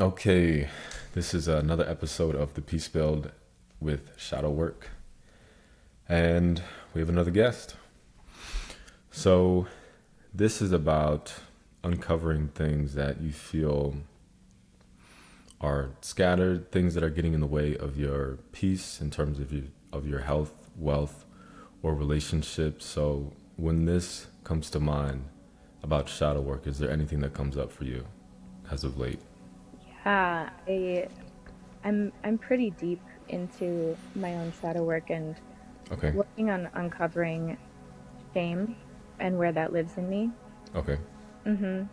Okay, this is another episode of the Peace Build with Shadow Work, and we have another guest. So, this is about uncovering things that you feel are scattered, things that are getting in the way of your peace in terms of your health, wealth, or relationships. So, when this comes to mind about shadow work, is there anything that comes up for you as of late? Yeah, I'm pretty deep into my own shadow work and Okay, working on uncovering shame and where that lives in me. okay.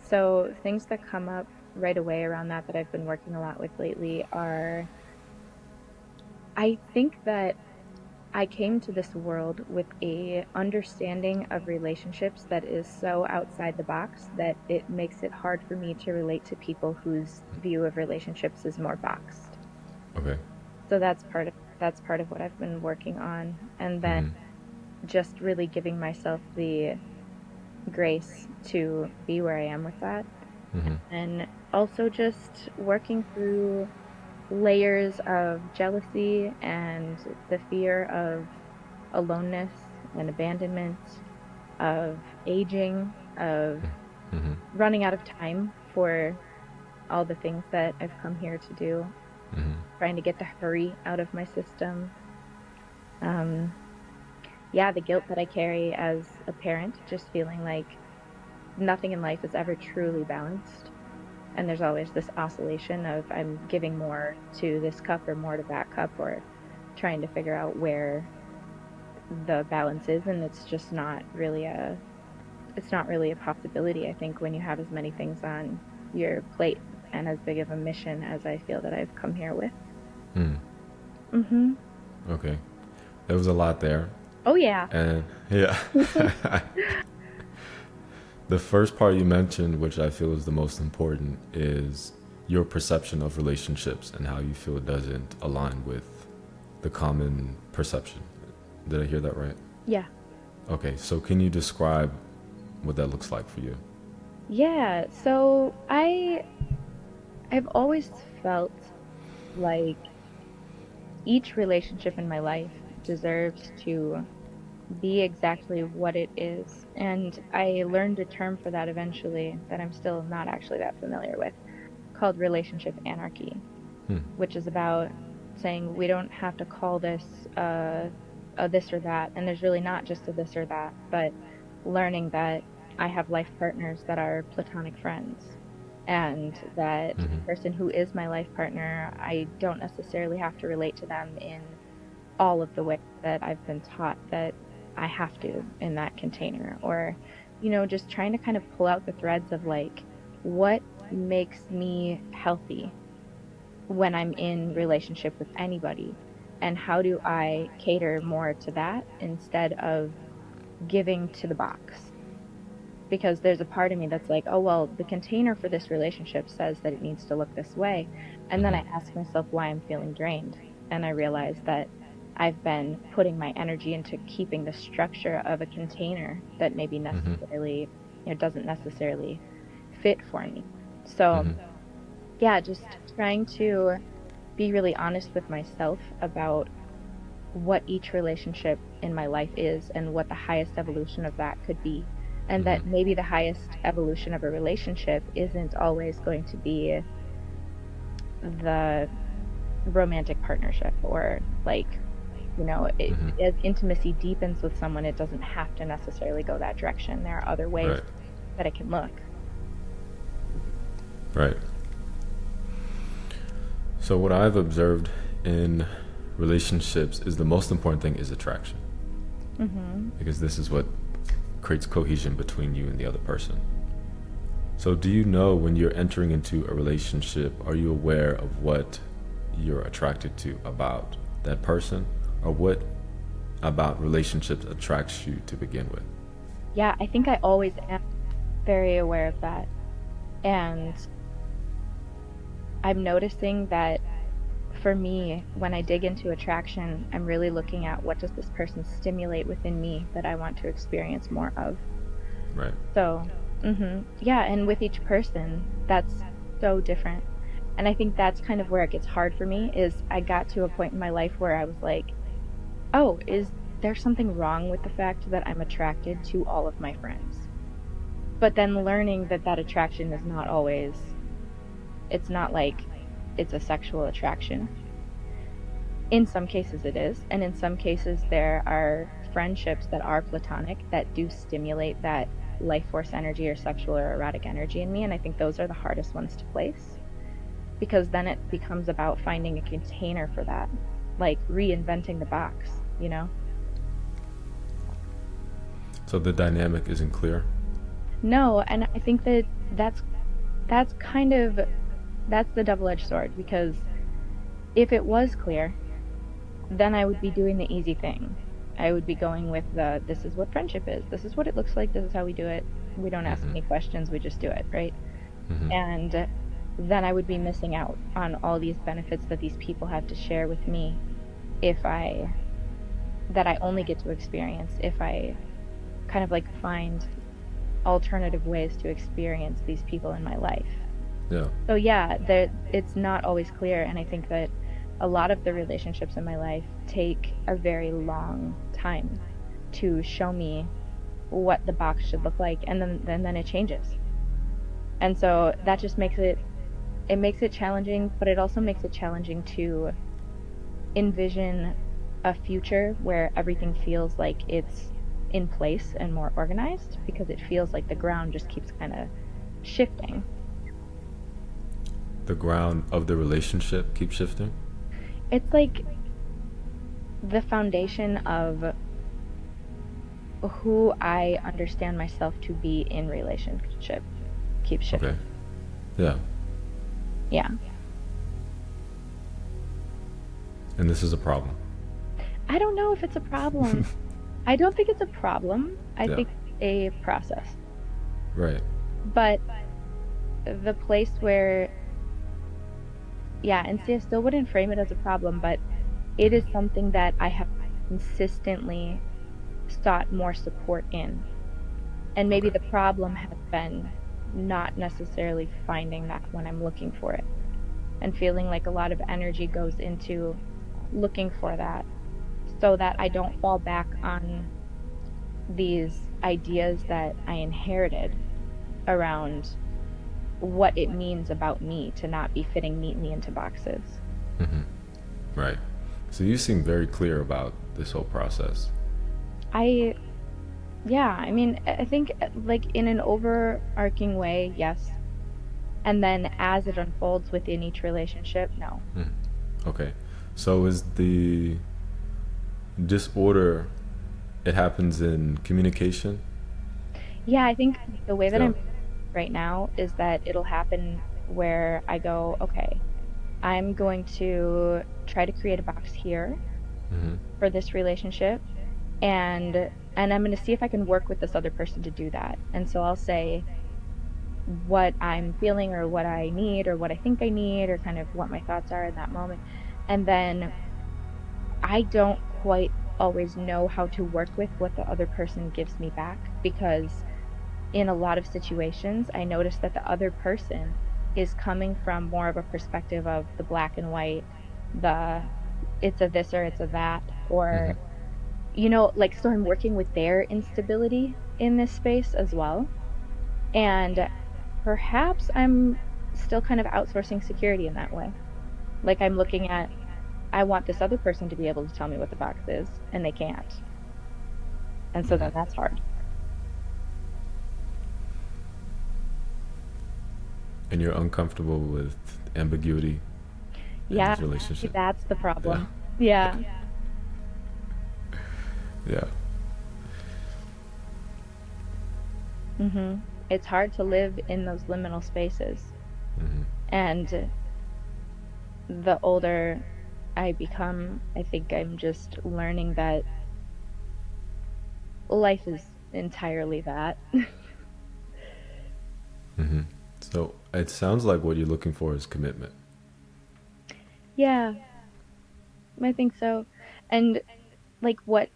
So things that come up right away around that I've been working a lot with lately are I think that I came to this world with a understanding of relationships that is so outside the box that it makes it hard for me to relate to people whose view of relationships is more boxed. Okay. So that's part of what I've been working on. And then Mm-hmm. just really giving myself the grace to be where I am with that. Mm-hmm. And also just working through layers of jealousy and the fear of aloneness and abandonment, of aging, of Mm-hmm. running out of time for all the things that I've come here to do, Mm-hmm. trying to get the hurry out of my system. Um, yeah, the guilt that I carry as a parent, just feeling like nothing in life is ever truly balanced. And there's always this oscillation of I'm giving more to this cup or more to that cup, or trying to figure out where the balance is. And it's not really a possibility, I think, when you have as many things on your plate and as big of a mission as I feel that I've come here with. Mm. Mm-hmm. Okay. There was a lot there. Oh, yeah. And yeah, the first part you mentioned, which I feel is the most important, is your perception of relationships and how you feel it doesn't align with the common perception. Did I hear that right? Yeah. Okay, so can you describe what that looks like for you? Yeah. So I've always felt like each relationship in my life deserves to be exactly what it is. And I learned a term for that eventually that I'm still not actually that familiar with, called relationship anarchy, Hmm. which is about saying we don't have to call this a this or that. And there's really not just a this or that, but learning that I have life partners that are platonic friends. And that the Mm-hmm. person who is my life partner, I don't necessarily have to relate to them in all of the ways that I've been taught that I have to in that container. Or, just trying to kind of pull out the threads of like, what makes me healthy when I'm in relationship with anybody? And how do I cater more to that instead of giving to the box? Because there's a part of me that's like, oh, well, the container for this relationship says that it needs to look this way. And then Mm-hmm. I ask myself why I'm feeling drained. And I realize that I've been putting my energy into keeping the structure of a container that maybe Mm-hmm. necessarily, doesn't necessarily fit for me. So, Mm-hmm. yeah, just trying to be really honest with myself about what each relationship in my life is and what the highest evolution of that could be. And Mm-hmm. that maybe the highest evolution of a relationship isn't always going to be the romantic partnership, or like, Mm-hmm. as intimacy deepens with someone, it doesn't have to necessarily go that direction. There are other ways Right. that it can look. Right. So what I've observed in relationships is the most important thing is attraction, Mm-hmm. because this is what creates cohesion between you and the other person. So do you know when you're entering into a relationship, are you aware of what you're attracted to about that person, or what about relationships attracts you to begin with? Yeah, I think I always am very aware of that. And I'm noticing that for me, when I dig into attraction, I'm really looking at what does this person stimulate within me that I want to experience more of. Right. So, yeah, and with each person, that's so different. And I think that's kind of where it gets hard for me is I got to a point in my life where I was like, oh, is there something wrong with the fact that I'm attracted to all of my friends? But then learning that that attraction is not always, it's not like it's a sexual attraction. In some cases it is, and in some cases there are friendships that are platonic that do stimulate that life force energy or sexual or erotic energy in me, and I think those are the hardest ones to place because then it becomes about finding a container for that, like reinventing the box, you know? So the dynamic isn't clear. No, and I think that that's kind of that's the double-edged sword because if it was clear, then I would be doing the easy thing. I would be going with the this is what friendship is. This is what it looks like. This is how we do it. We don't ask any questions. We just do it, right? And then I would be missing out on all these benefits that these people have to share with me if I that I only get to experience if I kind of like find alternative ways to experience these people in my life. Yeah. So yeah, there it's not always clear, and I think that a lot of the relationships in my life take a very long time to show me what the box should look like, and then it changes. And so that just makes it challenging, but it also makes it challenging to envision a future where everything feels like it's in place and more organized because it feels like the ground just keeps kind of shifting. The ground of the relationship keeps shifting. It's like the foundation of who I understand myself to be in relationship keeps shifting. Okay. Yeah. Yeah. And this is a problem. I don't know if it's a problem. I don't think it's a problem. I Yeah. think it's a process. Right. But the place where, yeah, and see, I still wouldn't frame it as a problem, but it is something that I have consistently sought more support in. And maybe Okay. the problem has been not necessarily finding that when I'm looking for it and feeling like a lot of energy goes into looking for that so that I don't fall back on these ideas that I inherited around what it means about me to not be fitting neatly into boxes. Right. So you seem very clear about this whole process. I, yeah, I mean, I think like in an overarching way, yes. And then as it unfolds within each relationship, no. Okay. So is the disorder, it happens in communication? Yeah, I think the way that Yeah. I'm right now is that it'll happen where I go, okay, I'm going to try to create a box here for this relationship and I'm going to see if I can work with this other person to do that. And so I'll say what I'm feeling or what I need or what I think I need or kind of what my thoughts are in that moment. And then I don't quite always know how to work with what the other person gives me back because in a lot of situations, I notice that the other person is coming from more of a perspective of the black and white, the it's a this or it's a that, or, like, so I'm working with their instability in this space as well. And perhaps I'm still kind of outsourcing security in that way. Like, I'm looking at, I want this other person to be able to tell me what the box is, and they can't. And so then that's hard. And you're uncomfortable with ambiguity in Yeah, this relationship? that's the Yeah. problem. Yeah. Yeah. It's hard to live in those liminal spaces. And the older I become, I think I'm just learning that life is entirely that. So it sounds like what you're looking for is commitment. Yeah, I think so. And like, what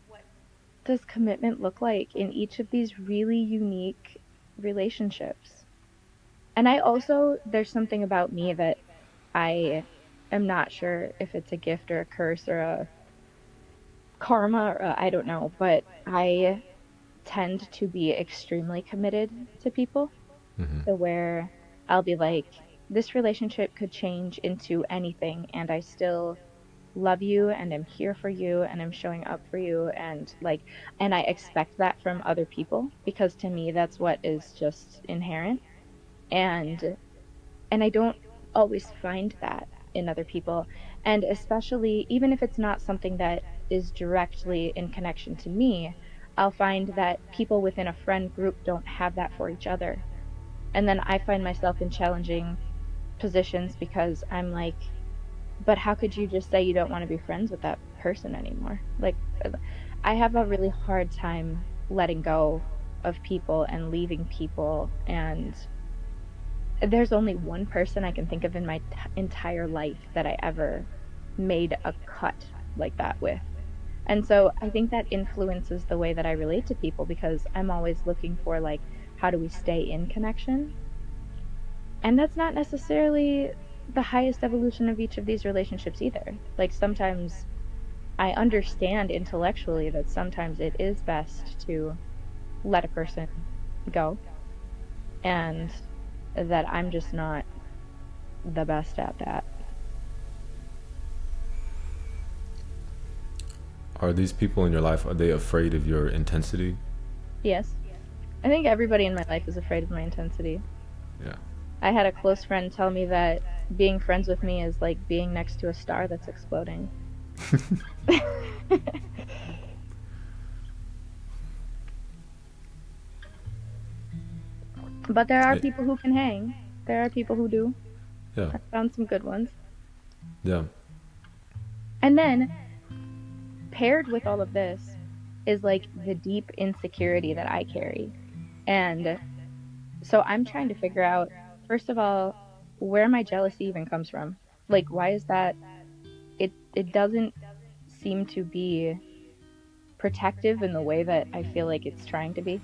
does commitment look like in each of these really unique relationships? And I also, there's something about me that I am not sure if it's a gift or a curse or a karma or I don't know, but I tend to be extremely committed to people Hmm. to where I'll be like, this relationship could change into anything, and I still love you and I'm here for you and I'm showing up for you, and like, and I expect that from other people because to me that's what is just inherent. And I don't always find that in other people. And especially, even if it's not something that is directly in connection to me, I'll find that people within a friend group don't have that for each other. And then I find myself in challenging positions because I'm like, but how could you just say you don't want to be friends with that person anymore? Like, I have a really hard time letting go of people and leaving people. And there's only one person I can think of in my entire life that I ever made a cut like that with. And so I think that influences the way that I relate to people because I'm always looking for, like, how do we stay in connection? And that's not necessarily the highest evolution of each of these relationships either. Like, sometimes I understand intellectually that sometimes it is best to let a person go, and that I'm just not the best at that. Are these people in your life, are they afraid of your intensity? Yes. I think everybody in my life is afraid of my intensity. Yeah. I had a close friend tell me that being friends with me is like being next to a star that's exploding. But there are Hey, people who can hang. There are people who do. yeah. I found some good ones. Yeah. And then paired with all of this is like the deep insecurity that I carry. And so I'm trying to figure out, first of all, where my jealousy even comes from. Like, why is that? It doesn't seem to be protective in the way that I feel like it's trying to be.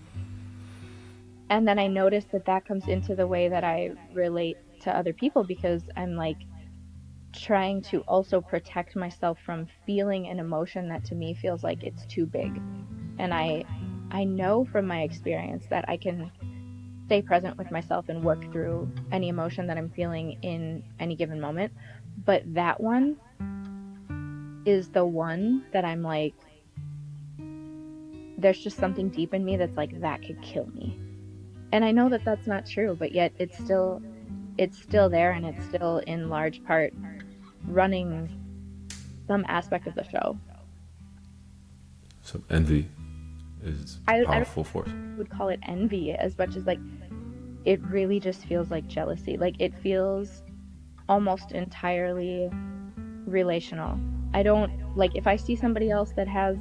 And then I notice that that comes into the way that I relate to other people because I'm like trying to also protect myself from feeling an emotion that to me feels like it's too big. And I know from my experience that I can stay present with myself and work through any emotion that I'm feeling in any given moment. But that one is the one that I'm like, there's just something deep in me that's like, that could kill me. And I know that that's not true, but yet it's still there, and it's still in large part running some aspect of the show. So envy is a I don't powerful force. would call it envy as much as like it really just feels like jealousy. Like it feels almost entirely relational. I don't like if I see somebody else that has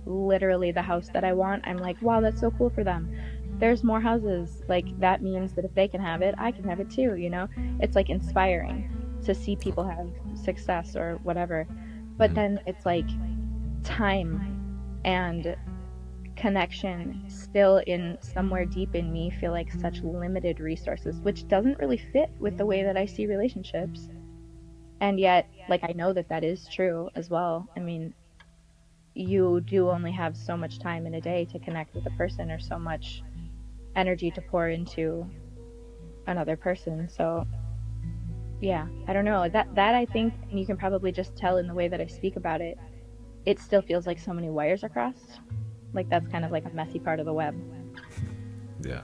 literally the house that I want, I'm like, wow, that's so cool for them. There's more houses. Like that means that if they can have it, I can have it too, you know? It's like inspiring to see people Okay. have success or whatever. But Hmm. then it's like time and connection still in somewhere deep in me feel like such limited resources, which doesn't really fit with the way that I see relationships. And yet, like, I know that that is true as well. I mean, you do only have so much time in a day to connect with a person or so much energy to pour into another person. So, yeah, I don't know. That I think, and you can probably just tell in the way that I speak about it, it still feels like so many wires are crossed. Like that's kind of like a messy part of the web. Yeah.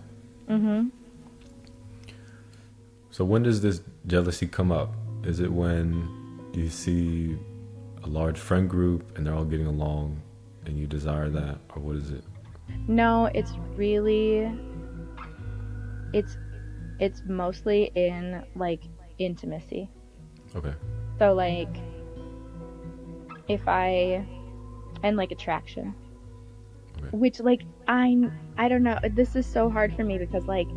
Mhm. So when does this jealousy come up? Is it when you see a large friend group and they're all getting along and you desire that, or what is it? No, it's really it's it's mostly in like intimacy. Okay. So like if I and like attraction, Okay. which like I don't know, this is so hard for me because like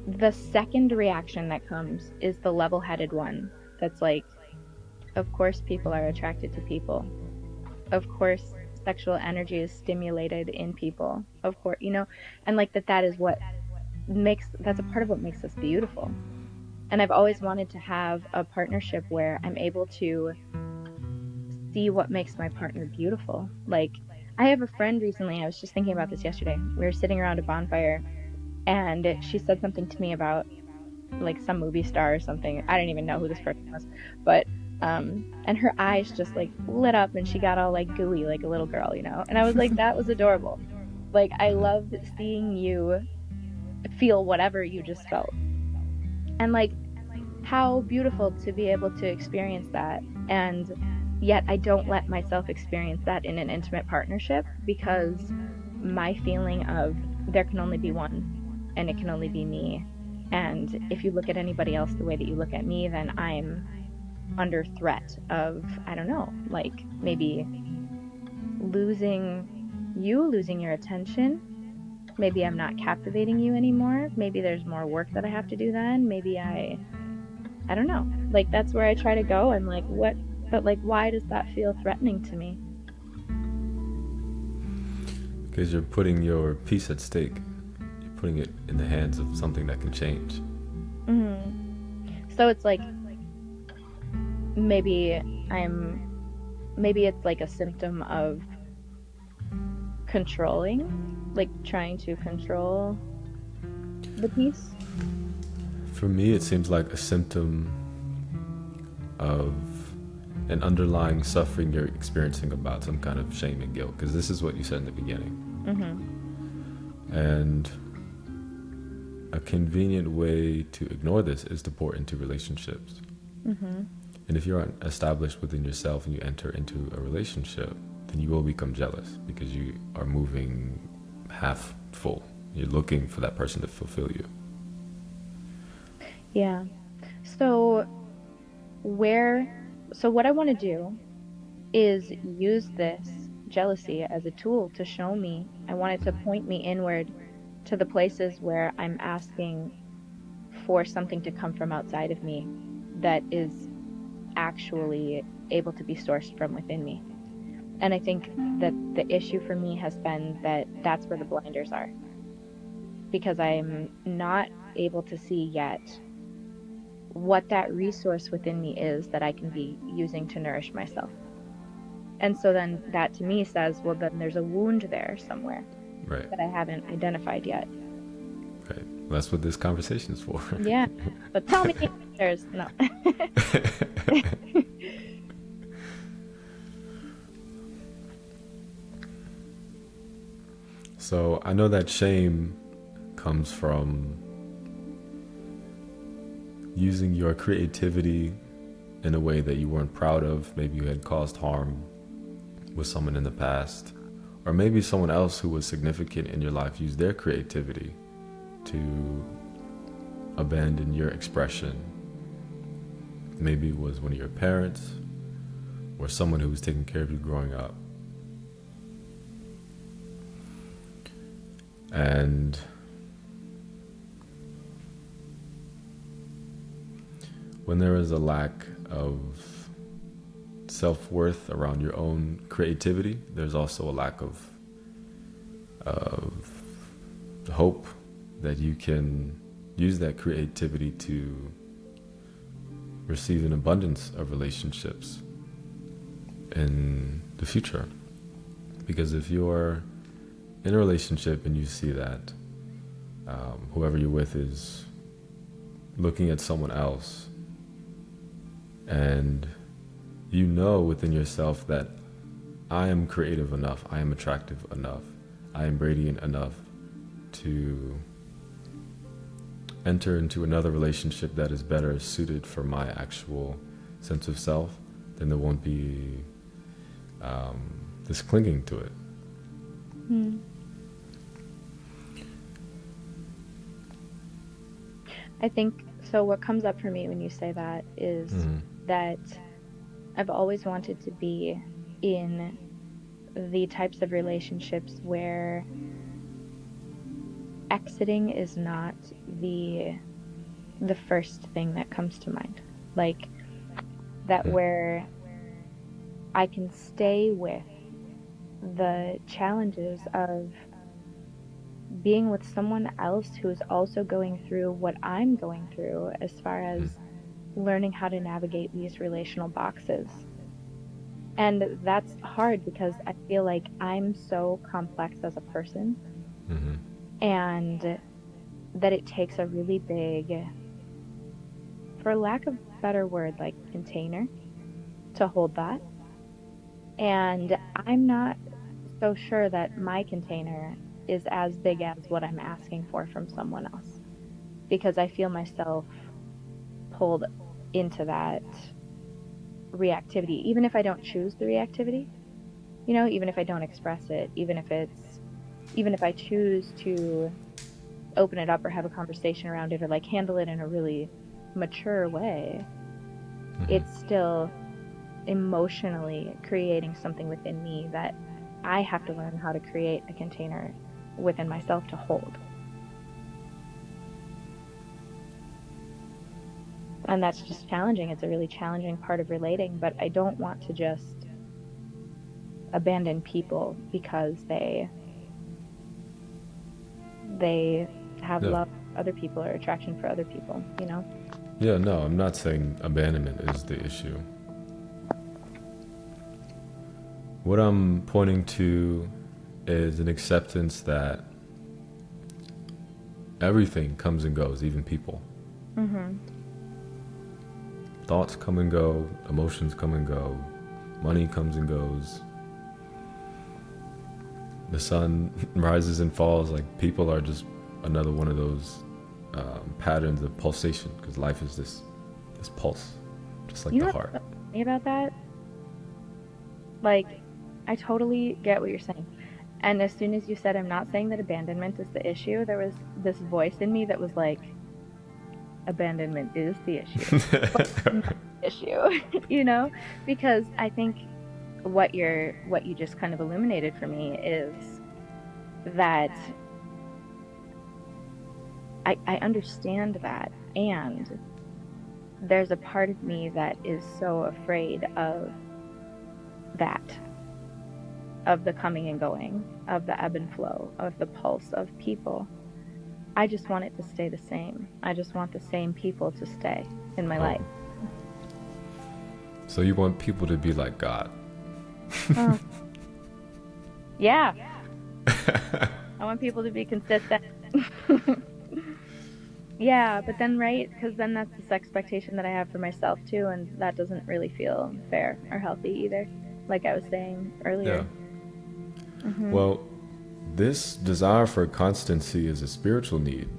the second reaction that comes is the level-headed one. That's like, of course people are attracted to people. Of course sexual energy is stimulated in people. Of course, and like that is what makes that's a part of what makes us beautiful. And I've always wanted to have a partnership where I'm able to see what makes my partner beautiful. Like, I have a friend recently, I was just thinking about this yesterday. We were sitting around a bonfire and she said something to me about like some movie star or something. I didn't even know who this person was, but and her eyes just like lit up and she got all like gooey like a little girl, you know. And I was like, that was adorable. Like, I loved seeing you feel whatever you just felt. And like, how beautiful to be able to experience that. And yet I don't let myself experience that in an intimate partnership, because my feeling of there can only be one and it can only be me. And if you look at anybody else the way that you look at me, then I'm under threat of, I don't know, like maybe losing you, losing your attention. Maybe I'm not captivating you anymore. Maybe there's more work that I have to do then. Maybe I don't know. Like, that's where I try to go. I'm like, what? But like, why does that feel threatening to me? Because you're putting your peace at stake. You're putting it in the hands of something that can change. So it's like, maybe it's like a symptom of controlling, like trying to control the peace. For me, it seems like a symptom of an underlying suffering you're experiencing about some kind of shame and guilt, because this is what you said in the beginning. And a convenient way to ignore this is to pour into relationships. And if you're established within yourself and you enter into a relationship, then you will become jealous because you are moving half full. You're looking for that person to fulfill you. Yeah. So what I want to do is use this jealousy as a tool to show me. I want it to point me inward to the places where I'm asking for something to come from outside of me that is actually able to be sourced from within me. And I think that the issue for me has been that that's where the blinders are, because I'm not able to see yet what that resource within me is that I can be using to nourish myself. And so then that to me says, well, then there's a wound there somewhere, right, that I haven't identified yet. Right. Well, that's what this conversation is for. Yeah. But tell me there's no. So I know that shame comes from using your creativity in a way that you weren't proud of. Maybe you had caused harm with someone in the past, or maybe someone else who was significant in your life used their creativity to abandon your expression. Maybe it was one of your parents or someone who was taking care of you growing up. And when there is a lack of self-worth around your own creativity, there's also a lack of hope that you can use that creativity to receive an abundance of relationships in the future. Because if you're in a relationship and you see that whoever you're with is looking at someone else, and you know within yourself that I am creative enough, I am attractive enough, I am radiant enough to enter into another relationship that is better suited for my actual sense of self, then there won't be this clinging to it. I think so. What comes up for me when you say that is that I've always wanted to be in the types of relationships where exiting is not the first thing that comes to mind. Like that, where I can stay with the challenges of being with someone else who is also going through what I'm going through as far as learning how to navigate these relational boxes. And that's hard because I feel like I'm so complex as a person, and that it takes a really big, for lack of a better word, like container to hold that. And I'm not so sure that my container is as big as what I'm asking for from someone else, because I feel myself pulled into that reactivity, even if I don't choose the reactivity, even if I don't express it, even if I choose to open it up or have a conversation around it or like handle it in a really mature way, it's still emotionally creating something within me that I have to learn how to create a container within myself to hold. And that's just challenging. It's a really challenging part of relating, but I don't want to just abandon people because they have love for other people or attraction for other people, Yeah, no, I'm not saying abandonment is the issue. What I'm pointing to is an acceptance that everything comes and goes, even people. Thoughts come and go, emotions come and go, money comes and goes. The sun rises and falls. Like, people are just another one of those patterns of pulsation, because life is this pulse, just like the heart. What's funny about that? Like, I totally get what you're saying. And as soon as you said, I'm not saying that abandonment is the issue, there was this voice in me that was like, abandonment is the issue. But not the issue, because I think what you just kind of illuminated for me is that I understand that, and there's a part of me that is so afraid of that, of the coming and going, of the ebb and flow, of the pulse of people. I just want it to stay the same. I just want the same people to stay in my life. So you want people to be like God? Yeah. I want people to be consistent. Yeah, but then, right? Because then that's this expectation that I have for myself too, and that doesn't really feel fair or healthy either, like I was saying earlier. Yeah. Well, this desire for constancy is a spiritual need.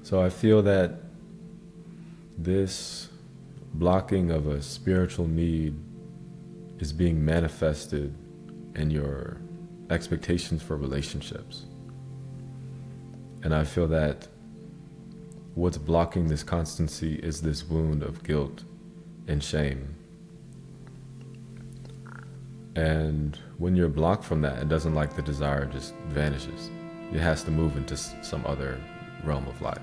So I feel that this blocking of a spiritual need is being manifested in your expectations for relationships. And I feel that what's blocking this constancy is this wound of guilt and shame. And when you're blocked from that, it doesn't, like, the desire just vanishes. It has to move into some other realm of life.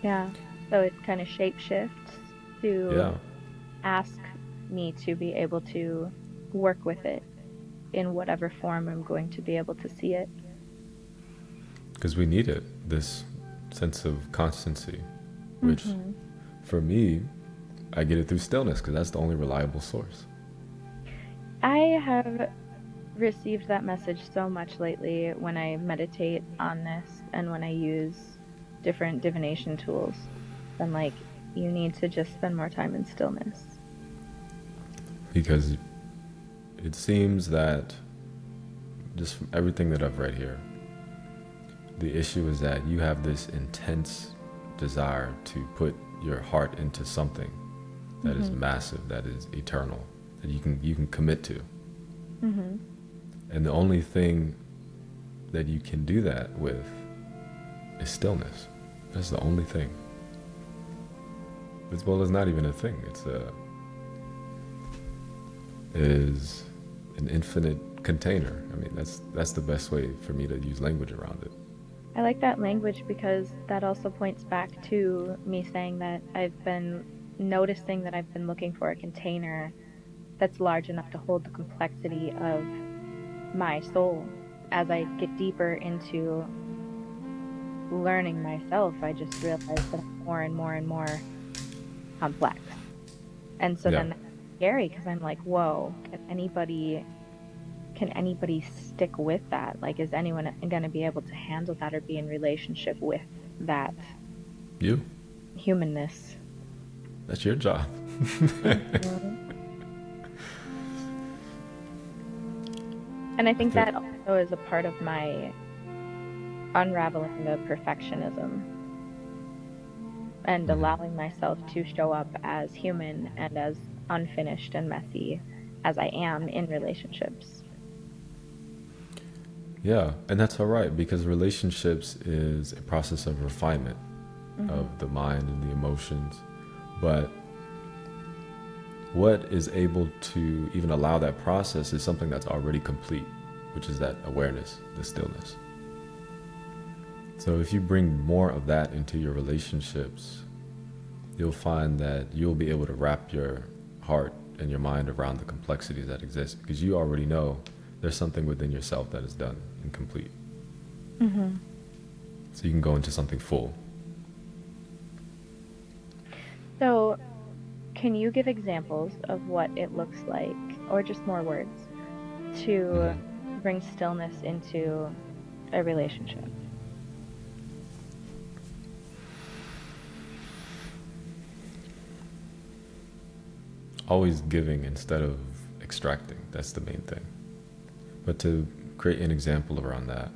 Yeah. So it kind of shape shifts to ask me to be able to work with it in whatever form I'm going to be able to see it. Because we need it, this sense of constancy, which for me, I get it through stillness, because that's the only reliable source. I have received that message so much lately when I meditate on this and when I use different divination tools. I'm like, you need to just spend more time in stillness. Because it seems that, just from everything that I've read here, the issue is that you have this intense desire to put your heart into something that is massive, that is eternal, that you can commit to. And the only thing that you can do that with is stillness. That's the only thing. Well, it's not even a thing. Is an infinite container. I mean, that's the best way for me to use language around it. I like that language because that also points back to me saying that I've been noticing that I've been looking for a container that's large enough to hold the complexity of my soul. As I get deeper into learning myself, I just realize that I'm more and more and more complex. And so Yeah. then that's scary, because I'm like, whoa, can anybody stick with that? Like, is anyone going to be able to handle that or be in relationship with that You. humanness? That's your job. And I think that also is a part of my unraveling the perfectionism and allowing myself to show up as human and as unfinished and messy as I am in relationships. Yeah, and that's all right, because relationships is a process of refinement of the mind and the emotions. But what is able to even allow that process is something that's already complete, which is that awareness, the stillness. So if you bring more of that into your relationships, you'll find that you'll be able to wrap your heart and your mind around the complexities that exist, because you already know there's something within yourself that is done and complete. So you can go into something full. So, can you give examples of what it looks like, or just more words, to bring stillness into a relationship? Always giving instead of extracting. That's the main thing. But to create an example around that,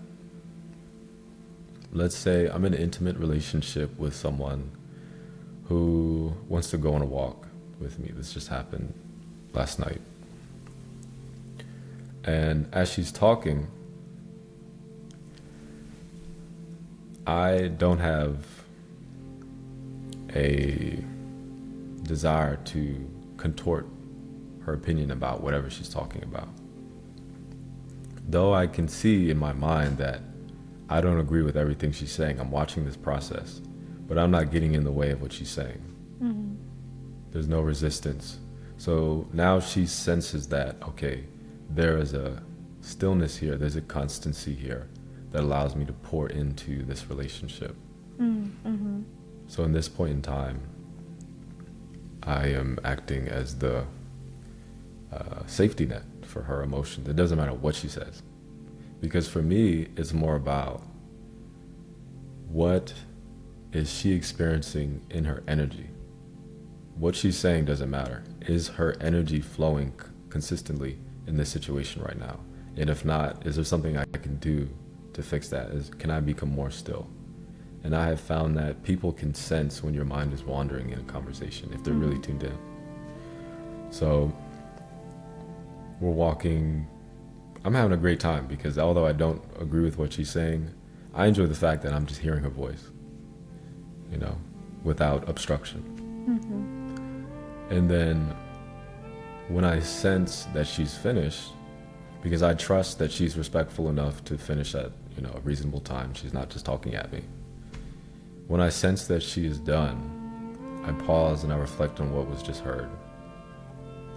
let's say I'm in an intimate relationship with someone who wants to go on a walk with me. This just happened last night. And as she's talking, I don't have a desire to contort her opinion about whatever she's talking about. Though I can see in my mind that I don't agree with everything she's saying, I'm watching this process, but I'm not getting in the way of what she's saying. There's no resistance. So now she senses that, okay, there is a stillness here, there's a constancy here that allows me to pour into this relationship. So in this point in time, I am acting as the safety net for her emotions. It doesn't matter what she says. Because for me, it's more about what is she experiencing in her energy. What she's saying doesn't matter. Is her energy flowing consistently in this situation right now? And if not, is there something I can do to fix that? Can I become more still? And I have found that people can sense when your mind is wandering in a conversation if they're really tuned in. So we're walking. I'm having a great time, because although I don't agree with what she's saying, I enjoy the fact that I'm just hearing her voice, without obstruction. And then when I sense that she's finished, because I trust that she's respectful enough to finish at a reasonable time, she's not just talking at me. When I sense that she is done, I pause and I reflect on what was just heard.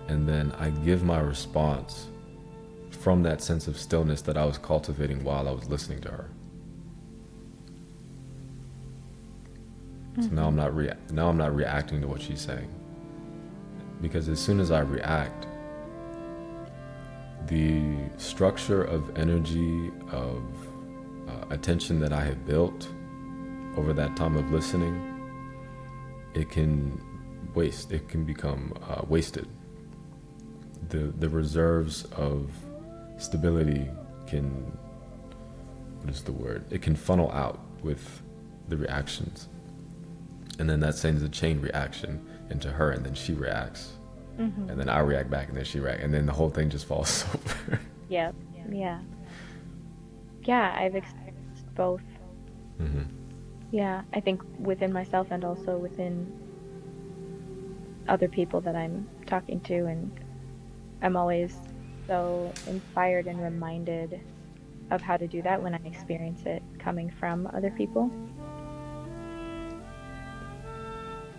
And then I give my response from that sense of stillness that I was cultivating while I was listening to her. So now I'm not reacting to what she's saying. Because as soon as I react, the structure of energy, of attention that I have built over that time of listening, it can become wasted. The reserves of stability can, it can funnel out with the reactions. And then that sends a chain reaction into her, and then she reacts. And then I react back, and then she reacts, and then the whole thing just falls over. Yeah, I've experienced both. Yeah, I think within myself and also within other people that I'm talking to, and I'm always so inspired and reminded of how to do that when I experience it coming from other people.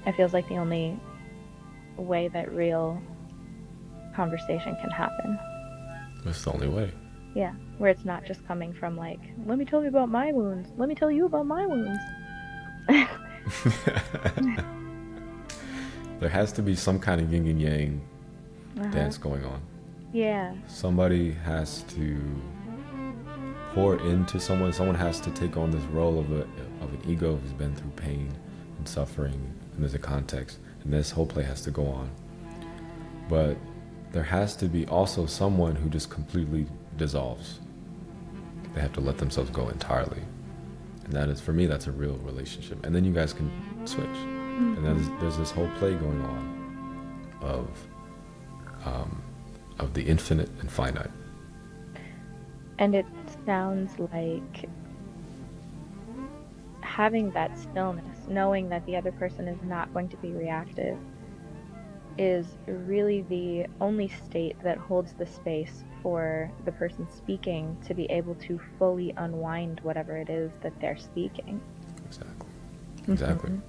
It feels like the only way that real conversation can happen. That's the only way. Yeah, where it's not just coming from like, let me tell you about my wounds. Let me tell you about my wounds. There has to be some kind of yin and yang Uh-huh. dance going on. Yeah. Somebody has to pour into someone. Someone has to take on this role of an ego who's been through pain and suffering, and there's a context, and this whole play has to go on. But there has to be also someone who just completely dissolves. They have to let themselves go entirely. And that is, for me, that's a real relationship. And then you guys can switch. And then there's this whole play going on of the infinite and finite. And it sounds like having that stillness, knowing that the other person is not going to be reactive, is really the only state that holds the space for the person speaking to be able to fully unwind whatever it is that they're speaking. Exactly.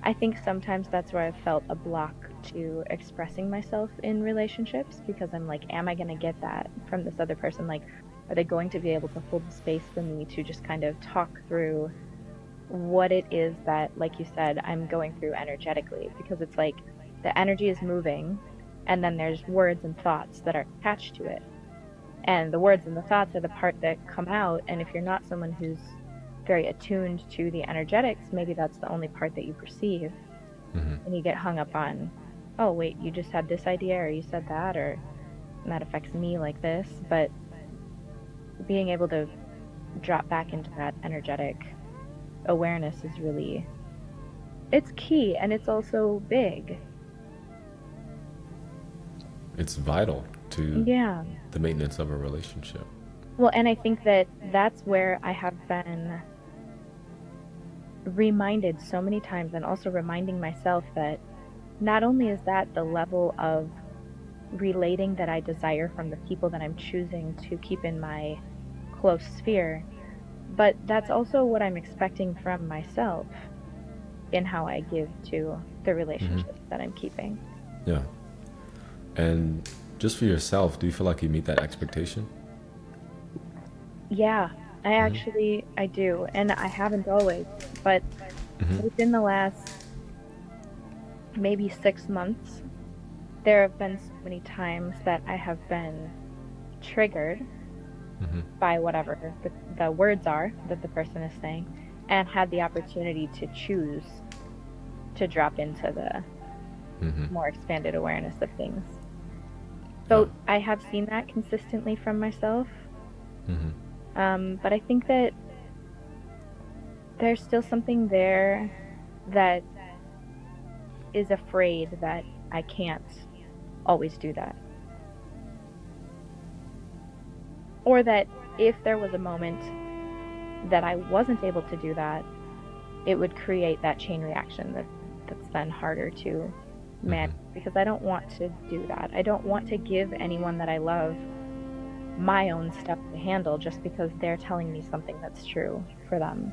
I think sometimes that's where I've felt a block to expressing myself in relationships, because I'm like, am I going to get that from this other person? Like, are they going to be able to hold the space for me to just kind of talk through what it is that, like you said, I'm going through energetically? Because it's like the energy is moving, and then there's words and thoughts that are attached to it. And the words and the thoughts are the part that come out, and if you're not someone who's very attuned to the energetics, maybe that's the only part that you perceive. And you get hung up on, oh wait, you just had this idea, or you said that, or that affects me like this. But being able to drop back into that energetic awareness is really, it's key, and it's also big. It's vital to Yeah. the maintenance of a relationship. Well, and I think that that's where I have been reminded so many times, and also reminding myself that not only is that the level of relating that I desire from the people that I'm choosing to keep in my close sphere, but that's also what I'm expecting from myself in how I give to the relationships that I'm keeping. Yeah. And just for yourself, do you feel like you meet that expectation? Yeah, I do, and I haven't always, but within the last maybe 6 months, there have been so many times that I have been triggered by whatever the words are that the person is saying, and had the opportunity to choose to drop into the more expanded awareness of things. So I have seen that consistently from myself. But I think that there's still something there that is afraid that I can't always do that. Or that if there was a moment that I wasn't able to do that, it would create that chain reaction that's then harder to manage, because I don't want to do that. I don't want to give anyone that I love my own stuff to handle just because they're telling me something that's true for them.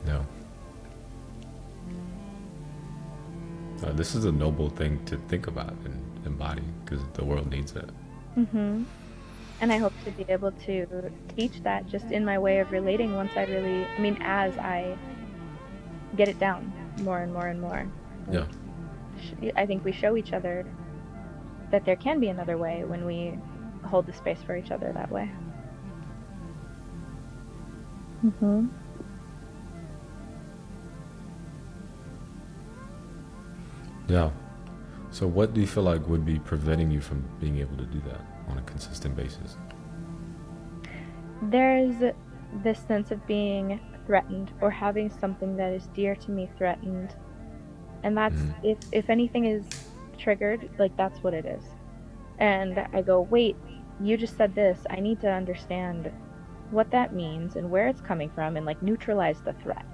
No. This is a noble thing to think about and embody, because the world needs it. And I hope to be able to teach that just in my way of relating once I really, as I get it down more and more and more. Yeah. I think we show each other that there can be another way when we hold the space for each other that way. Yeah. So what do you feel like would be preventing you from being able to do that on a consistent basis? There's this sense of being threatened, or having something that is dear to me threatened. And that's, if anything is triggered, like, that's what it is. And I go, wait, you just said this. I need to understand what that means and where it's coming from, and like neutralize the threat.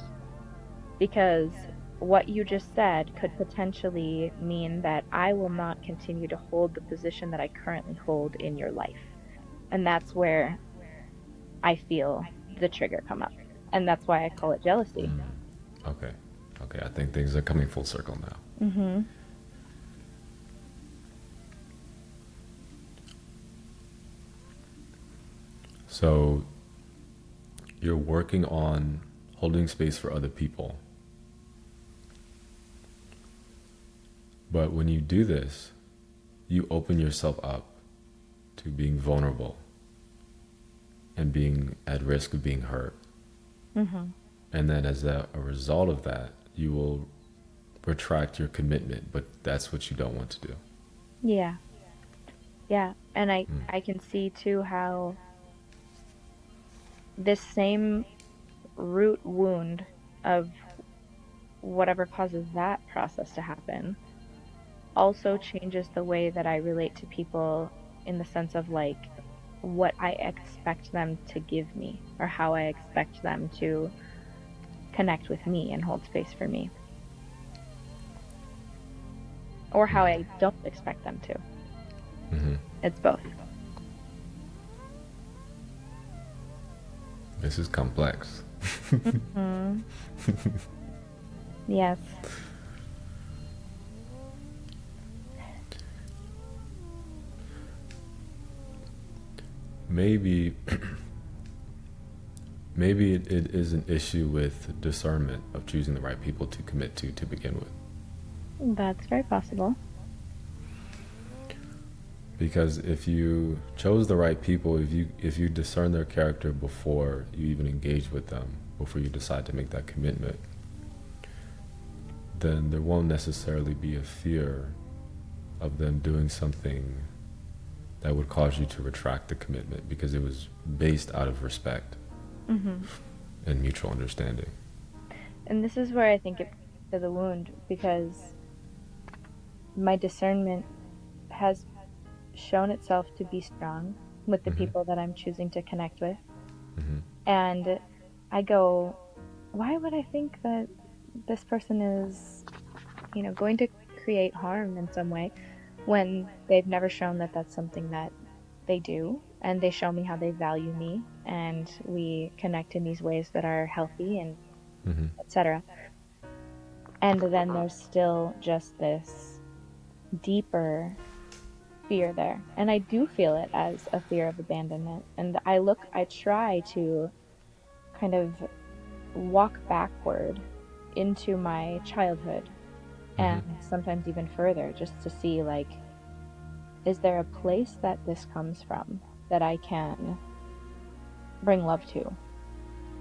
Because what you just said could potentially mean that I will not continue to hold the position that I currently hold in your life. And that's where I feel the trigger come up. And that's why I call it jealousy. Okay. Okay, I think things are coming full circle now. Mm-hmm. So you're working on holding space for other people. But when you do this, you open yourself up to being vulnerable and being at risk of being hurt. Mm-hmm. And then as a result of that, you will retract your commitment, but that's what you don't want to do. Yeah. Yeah. And I can see too how this same root wound of whatever causes that process to happen also changes the way that I relate to people, in the sense of like what I expect them to give me, or how I expect them to connect with me and hold space for me, or how I don't expect them to. Mm-hmm. It's both. This is complex. Mm. Yes. Maybe maybe it is an issue with discernment of choosing the right people to commit to begin with. That's very possible. Because if you chose the right people, if you discern their character before you even engage with them, before you decide to make that commitment, then there won't necessarily be a fear of them doing something that would cause you to retract the commitment, because it was based out of respect Mm-hmm. and mutual understanding. And this is where I think it to the wound, because my discernment has shown itself to be strong with the Mm-hmm. people that I'm choosing to connect with. Mm-hmm. And I go, why would I think that this person is, going to create harm in some way, when they've never shown that that's something that they do, and they show me how they value me, and we connect in these ways that are healthy, and Mm-hmm. etc. And then there's still just this deeper fear there. And I do feel it as a fear of abandonment. And I try to kind of walk backward into my childhood, and sometimes even further, just to see, like, is there a place that this comes from that I can bring love to,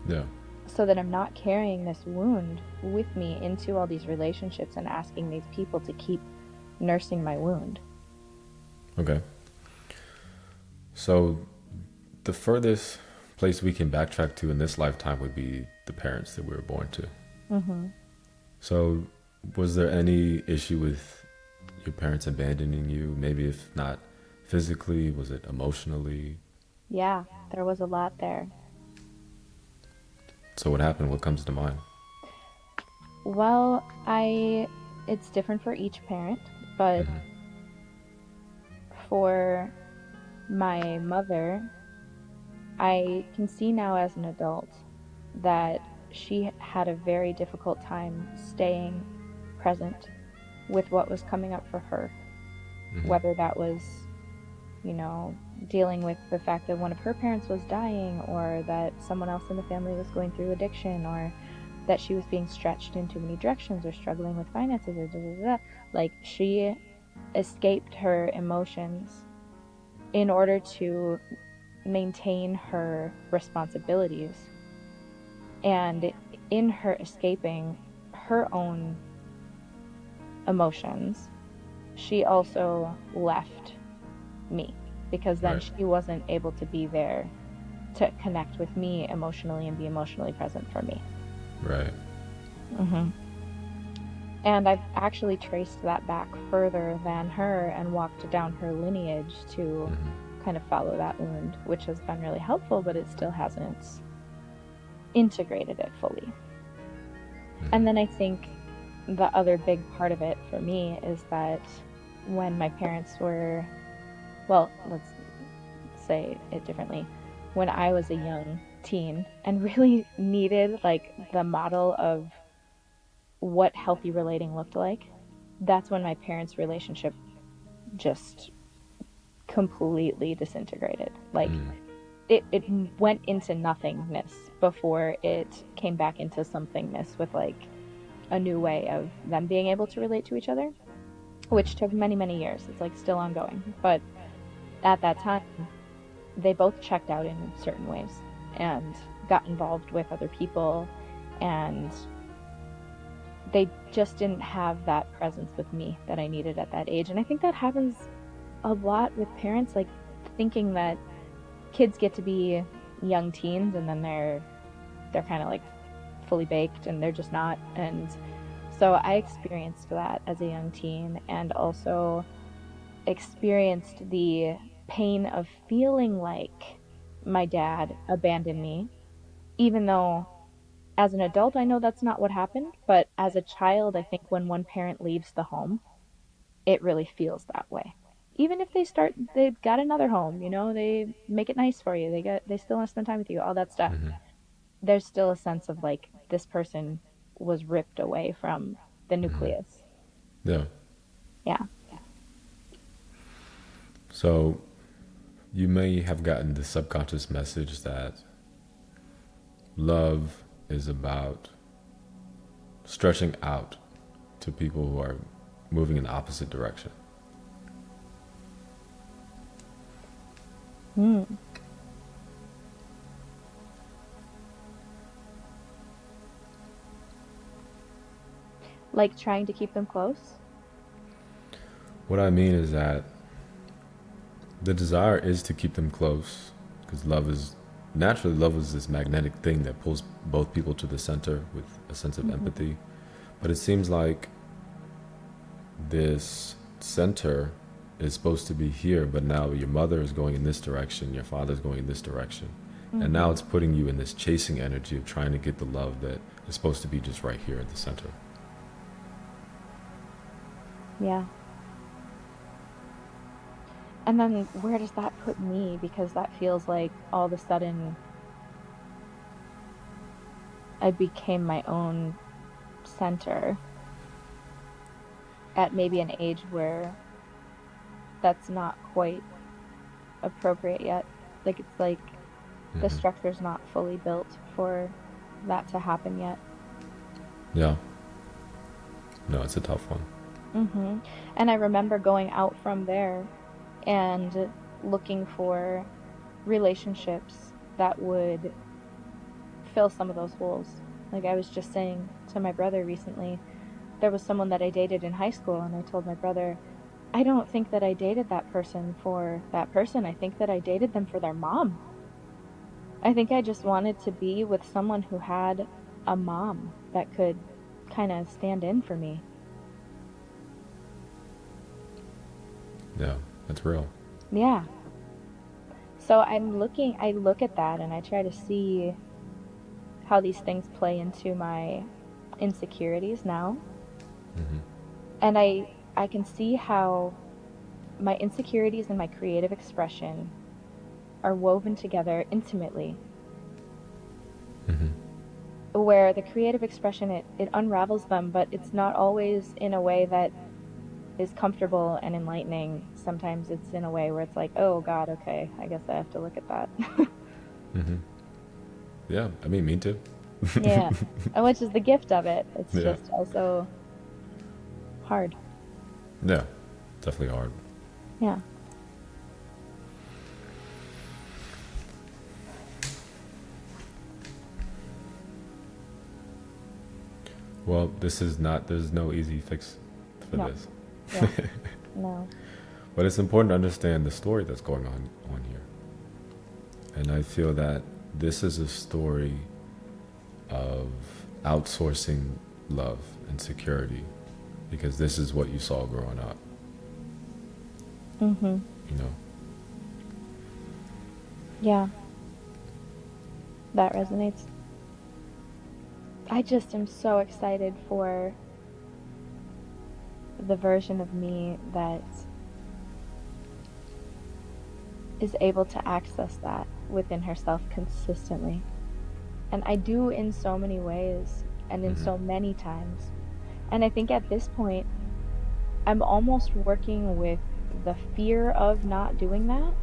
Yeah. so that I'm not carrying this wound with me into all these relationships and asking these people to keep nursing my wound. Okay. So the furthest place we can backtrack to in this lifetime would be the parents that we were born to. Mm-hmm. So was there any issue with your parents abandoning you? Maybe if not physically, was it emotionally? Yeah, there was a lot there. So what happened? What comes to mind? Well, it's different for each parent, but for my mother, I can see now as an adult that she had a very difficult time staying present with what was coming up for her. Whether that was, dealing with the fact that one of her parents was dying, or that someone else in the family was going through addiction, or that she was being stretched in too many directions, or struggling with finances, or like, she escaped her emotions in order to maintain her responsibilities. And in her escaping her own emotions, she also left me, because then she wasn't able to be there to connect with me emotionally and be emotionally present for me. Right. Mm-hmm. And I've actually traced that back further than her and walked down her lineage to kind of follow that wound, which has been really helpful, but it still hasn't integrated it fully. And then I think the other big part of it for me is that when my parents let's say it differently. When I was a young teen and really needed like the model of what healthy relating looked like, that's when my parents' relationship just completely disintegrated. Like it went into nothingness before it came back into somethingness with like a new way of them being able to relate to each other, which took many, many years. It's like still ongoing. But at that time, they both checked out in certain ways and got involved with other people, and they just didn't have that presence with me that I needed at that age. And I think that happens a lot with parents, like thinking that kids get to be young teens and then they're kind of like fully baked, and they're just not. And so I experienced that as a young teen, and also experienced the pain of feeling like my dad abandoned me, even though as an adult I know that's not what happened. But as a child, I think when one parent leaves the home, it really feels that way. Even if they've got another home, you know, they make it nice for you, they still want to spend time with you, all that stuff. There's still a sense of like this person was ripped away from the nucleus. Yeah. Yeah. So you may have gotten the subconscious message that love is about stretching out to people who are moving in the opposite direction. Like trying to keep them close? What I mean is that the desire is to keep them close, because love is this magnetic thing that pulls both people to the center with a sense of empathy. But it seems like this center is supposed to be here, but now your mother is going in this direction, your father's going in this direction. And now it's putting you in this chasing energy of trying to get the love that is supposed to be just right here at the center. Yeah. And then where does that put me? Because that feels like all of a sudden I became my own center at maybe an age where that's not quite appropriate yet. Like it's like the structure's not fully built for that to happen yet. Yeah. No, it's a tough one. And I remember going out from there and looking for relationships that would fill some of those holes. Like I was just saying to my brother recently, there was someone that I dated in high school, and I told my brother, I don't think that I dated that person for that person. I think that I dated them for their mom. I think I just wanted to be with someone who had a mom that could kind of stand in for me. Yeah, that's real. Yeah. So I look at that and I try to see how these things play into my insecurities now. And I can see how my insecurities and my creative expression are woven together intimately. Where the creative expression, it unravels them, but it's not always in a way that is comfortable and enlightening. Sometimes it's in a way where it's like, oh God, okay, I guess I have to look at that. Yeah, I mean, me too. Yeah, and which is the gift of it. It's Yeah. just also hard. Yeah, definitely hard. Yeah. Well, there's no easy fix for No. this. Yeah. No. But it's important to understand the story that's going on here. And I feel that this is a story of outsourcing love and security, because this is what you saw growing up. You know? Yeah. That resonates. I just am so excited for the version of me that is able to access that within herself consistently. And I do in so many ways and in Mm-hmm. so many times. And I think at this point, I'm almost working with the fear of not doing that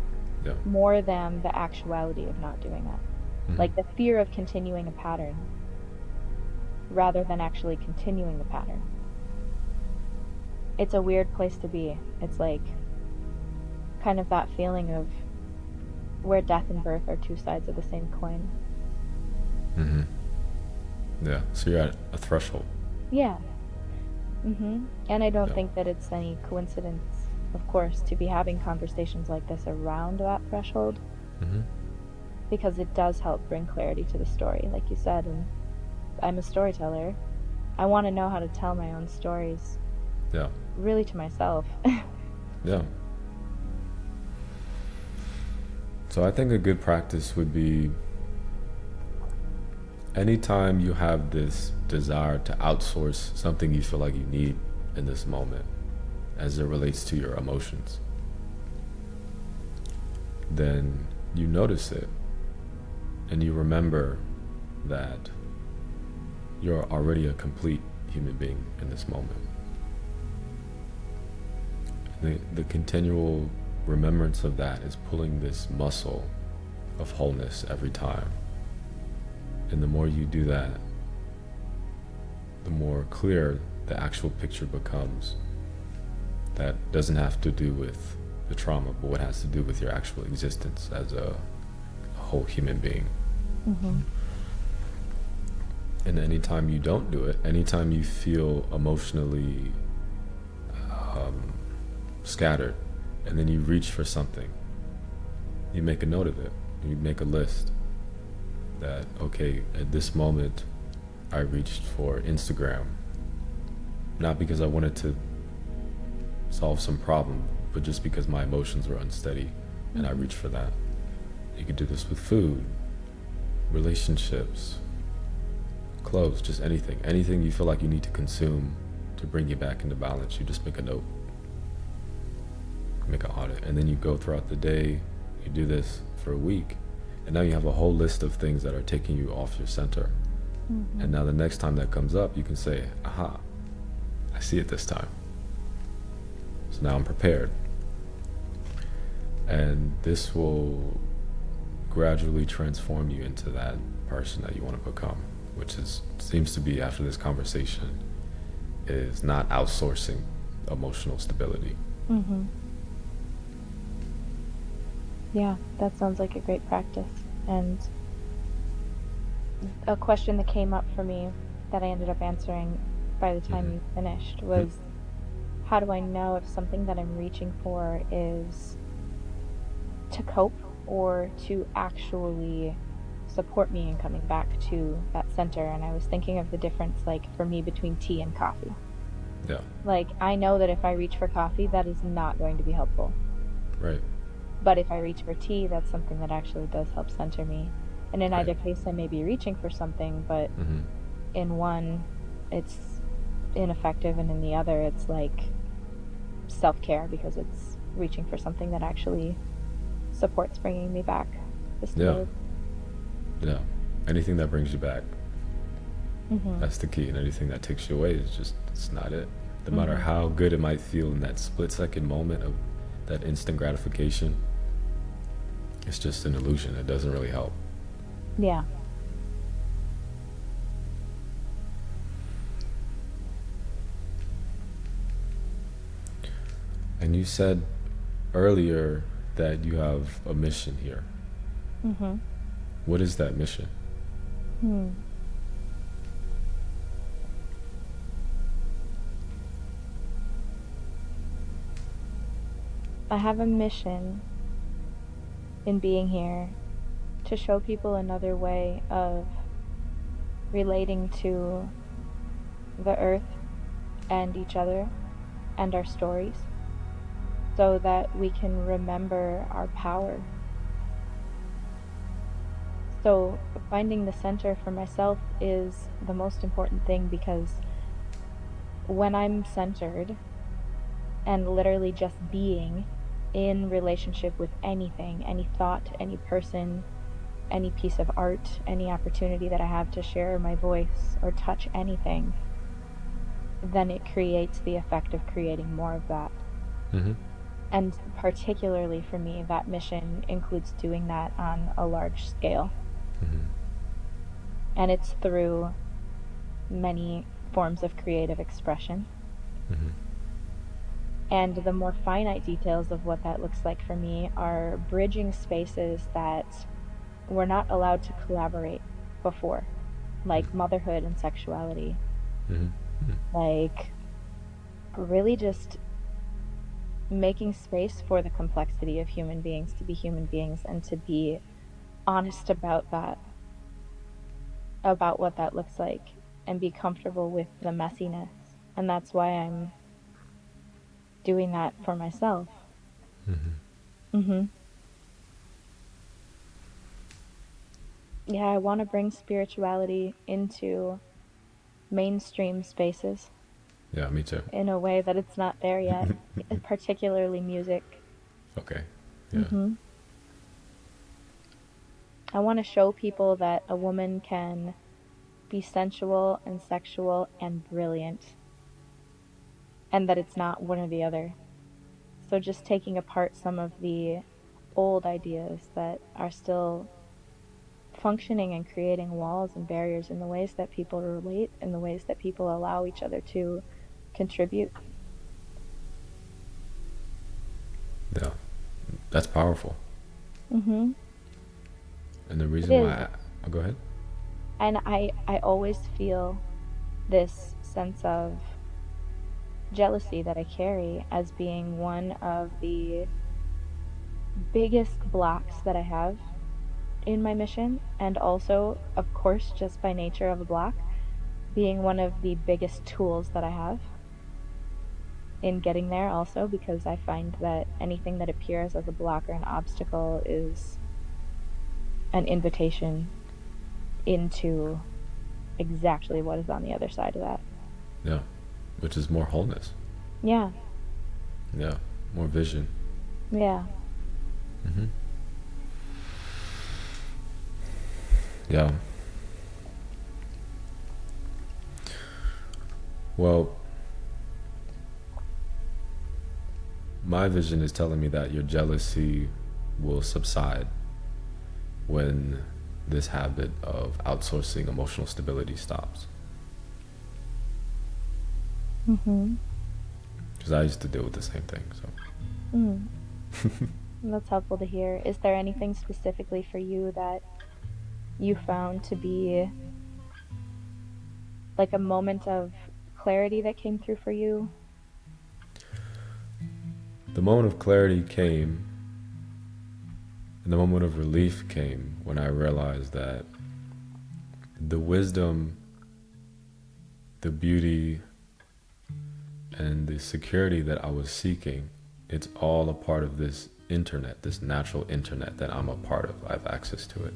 Yeah. more than the actuality of not doing that. Mm-hmm. Like the fear of continuing a pattern rather than actually continuing the pattern. It's a weird place to be. It's like kind of that feeling of where death and birth are two sides of the same coin. Mm-hmm. Yeah. So you're at a threshold. Yeah. And I don't Yeah. think that it's any coincidence, of course, to be having conversations like this around that threshold, Mm-hmm. because it does help bring clarity to the story, like you said. And I'm a storyteller. I want to know how to tell my own stories, Yeah. really to myself. Yeah. So I think a good practice would be anytime you have this desire to outsource something you feel like you need in this moment as it relates to your emotions, then you notice it and you remember that you're already a complete human being in this moment. The continual remembrance of that is pulling this muscle of wholeness every time. And the more you do that, the more clear the actual picture becomes. That doesn't have to do with the trauma, but what has to do with your actual existence as a whole human being. And anytime you don't do it, anytime you feel emotionally scattered, and then you reach for something, you make a note of it. You make a list that, okay, at this moment, I reached for Instagram, not because I wanted to solve some problem, but just because my emotions were unsteady, and I reached for that. You could do this with food, relationships, clothes, just anything you feel like you need to consume to bring you back into balance. You just make a note, make an audit, and then you go throughout the day. You do this for a week, and now you have a whole list of things that are taking you off your center. And now the next time that comes up, you can say, aha, I see it this time, so now I'm prepared. And this will gradually transform you into that person that you want to become, which seems to be, after this conversation, is not outsourcing emotional stability. Yeah, that sounds like a great practice. And a question that came up for me that I ended up answering by the time you finished was, how do I know if something that I'm reaching for is to cope or to actually support me in coming back to that center? And I was thinking of the difference, like for me, between tea and coffee. Yeah. Like, I know that if I reach for coffee, that is not going to be helpful. Right. But if I reach for tea, that's something that actually does help center me. And in either case, I may be reaching for something, but in one, it's ineffective, and in the other, it's like self-care, because it's reaching for something that actually supports bringing me back to stability. Yeah. Anything that brings you back, that's the key. And anything that takes you away it's not it. No matter how good it might feel in that split-second moment of that instant gratification, it's just an illusion. It doesn't really help. Yeah. And you said earlier that you have a mission here. What is that mission? I have a mission in being here to show people another way of relating to the earth and each other and our stories, so that we can remember our power. So finding the center for myself is the most important thing, because when I'm centered and literally just being in relationship with anything, any thought, any person, any piece of art, any opportunity that I have to share my voice or touch anything, then it creates the effect of creating more of that. Mm-hmm. And particularly for me, that mission includes doing that on a large scale. Mm-hmm. And it's through many forms of creative expression. Mm-hmm. And the more finite details of what that looks like for me are bridging spaces that were not allowed to collaborate before, like motherhood and sexuality. Mm-hmm. Like, really just making space for the complexity of human beings to be human beings and to be honest about that, about what that looks like, and be comfortable with the messiness. And that's why I'm doing that for myself. Mm-hmm. Yeah, I want to bring spirituality into mainstream spaces Yeah, me too. in a way that it's not there yet, particularly music. Okay. Yeah. Mm-hmm. I want to show people that a woman can be sensual and sexual and brilliant, and that it's not one or the other. So just taking apart some of the old ideas that are still functioning and creating walls and barriers in the ways that people relate, in the ways that people allow each other to contribute. Yeah. That's powerful. Mm-hmm. And the It reason is. why I'll go ahead. And I always feel this sense of jealousy that I carry as being one of the biggest blocks that I have in my mission, and also, of course, just by nature of a block, being one of the biggest tools that I have in getting there also, because I find that anything that appears as a block or an obstacle is an invitation into exactly what is on the other side of that. Yeah. Which is more wholeness. Yeah. Yeah. More vision. Yeah. Mm-hmm. Yeah. Well, my vision is telling me that your jealousy will subside when this habit of outsourcing emotional stability stops. Mm-hmm. Because I used to deal with the same thing. So Mm. That's helpful to hear. Is there anything specifically for you that you found to be like a moment of clarity that came through for you? the moment of clarity came, and the moment of relief came when I realized that the wisdom, the beauty, and the security that I was seeking, it's all a part of this internet, this natural internet that I'm a part of. I have access to it.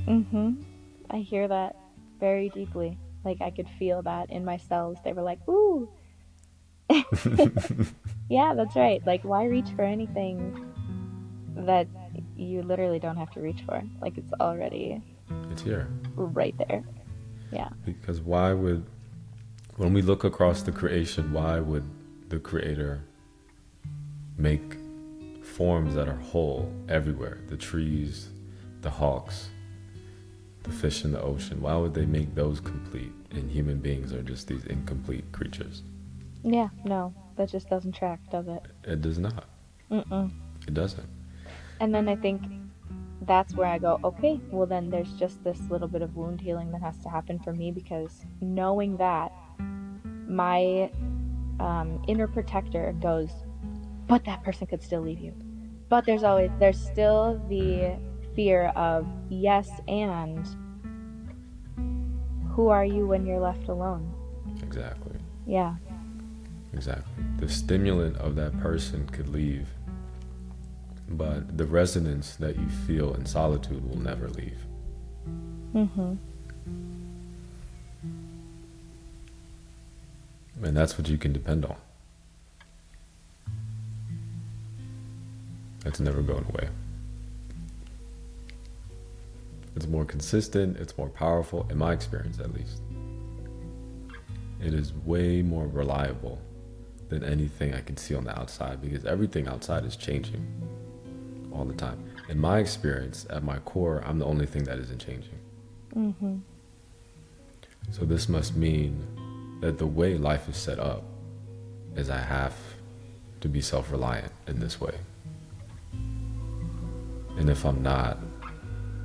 Mm-hmm. I hear that very deeply. Like, I could feel that in my cells. They were like, ooh. Yeah, that's right. Like, why reach for anything that you literally don't have to reach for? Like, it's already It's here. right there. Yeah. Because why would, when we look across the creation, why would the creator make forms that are whole everywhere? The trees, the hawks, the fish in the ocean. Why would they make those complete and human beings are just these incomplete creatures? Yeah, no, that just doesn't track, does it? It does not. Mm-mm. It doesn't. And then I think that's where I go, okay, well then there's just this little bit of wound healing that has to happen for me, because knowing that, my inner protector goes, but that person could still leave you. But there's still the fear of, yes, and who are you when you're left alone? Exactly. Yeah. Exactly. The stimulant of that person could leave, but the resonance that you feel in solitude will never leave. Mm-hmm. And that's what you can depend on. It's never going away. It's more consistent, it's more powerful, in my experience at least. It is way more reliable than anything I can see on the outside, because everything outside is changing all the time. In my experience, at my core, I'm the only thing that isn't changing. Mm-hmm. So this must mean that the way life is set up is I have to be self-reliant in this way. And if I'm not,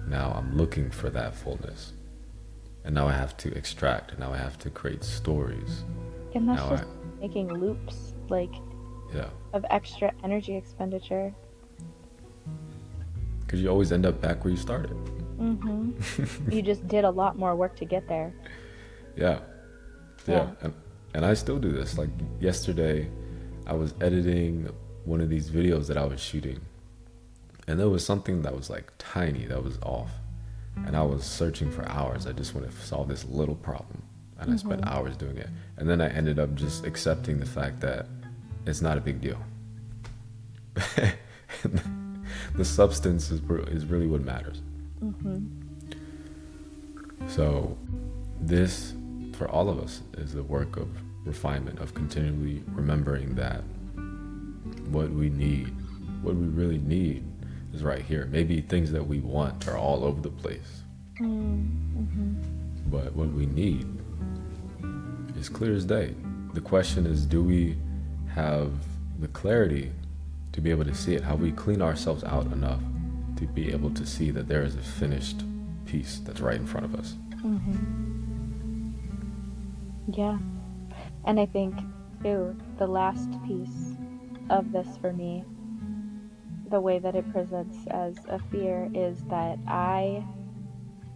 now I'm looking for that fullness. And now I have to extract, and now I have to create stories. And that's Now just making loops, like, Yeah. of extra energy expenditure. Because you always end up back where you started. Mm-hmm. You just did a lot more work to get there. Yeah. And I still do this. Like yesterday, I was editing one of these videos that I was shooting. And there was something that was like tiny that was off. And I was searching for hours. I just wanted to solve this little problem. And I spent hours doing it. And then I ended up just accepting the fact that it's not a big deal. The substance is really what matters. Mm-hmm. So this, for all of us, is the work of refinement, of continually remembering that what we need, what we really need, is right here. Maybe things that we want are all over the place. Mm-hmm. But what we need is clear as day. The question is, do we have the clarity to be able to see it? Have we cleaned ourselves out enough to be able to see that there is a finished piece that's right in front of us? Mm-hmm. Yeah. And I think, too, the last piece of this for me, the way that it presents as a fear, is that I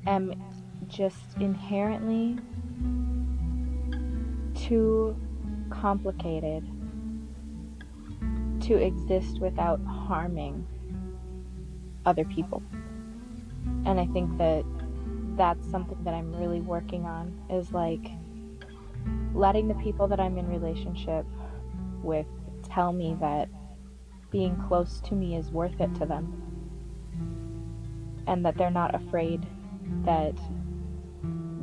am just inherently too complicated to exist without harming other people. And I think that that's something that I'm really working on, is like letting the people that I'm in relationship with tell me that being close to me is worth it to them, and that they're not afraid that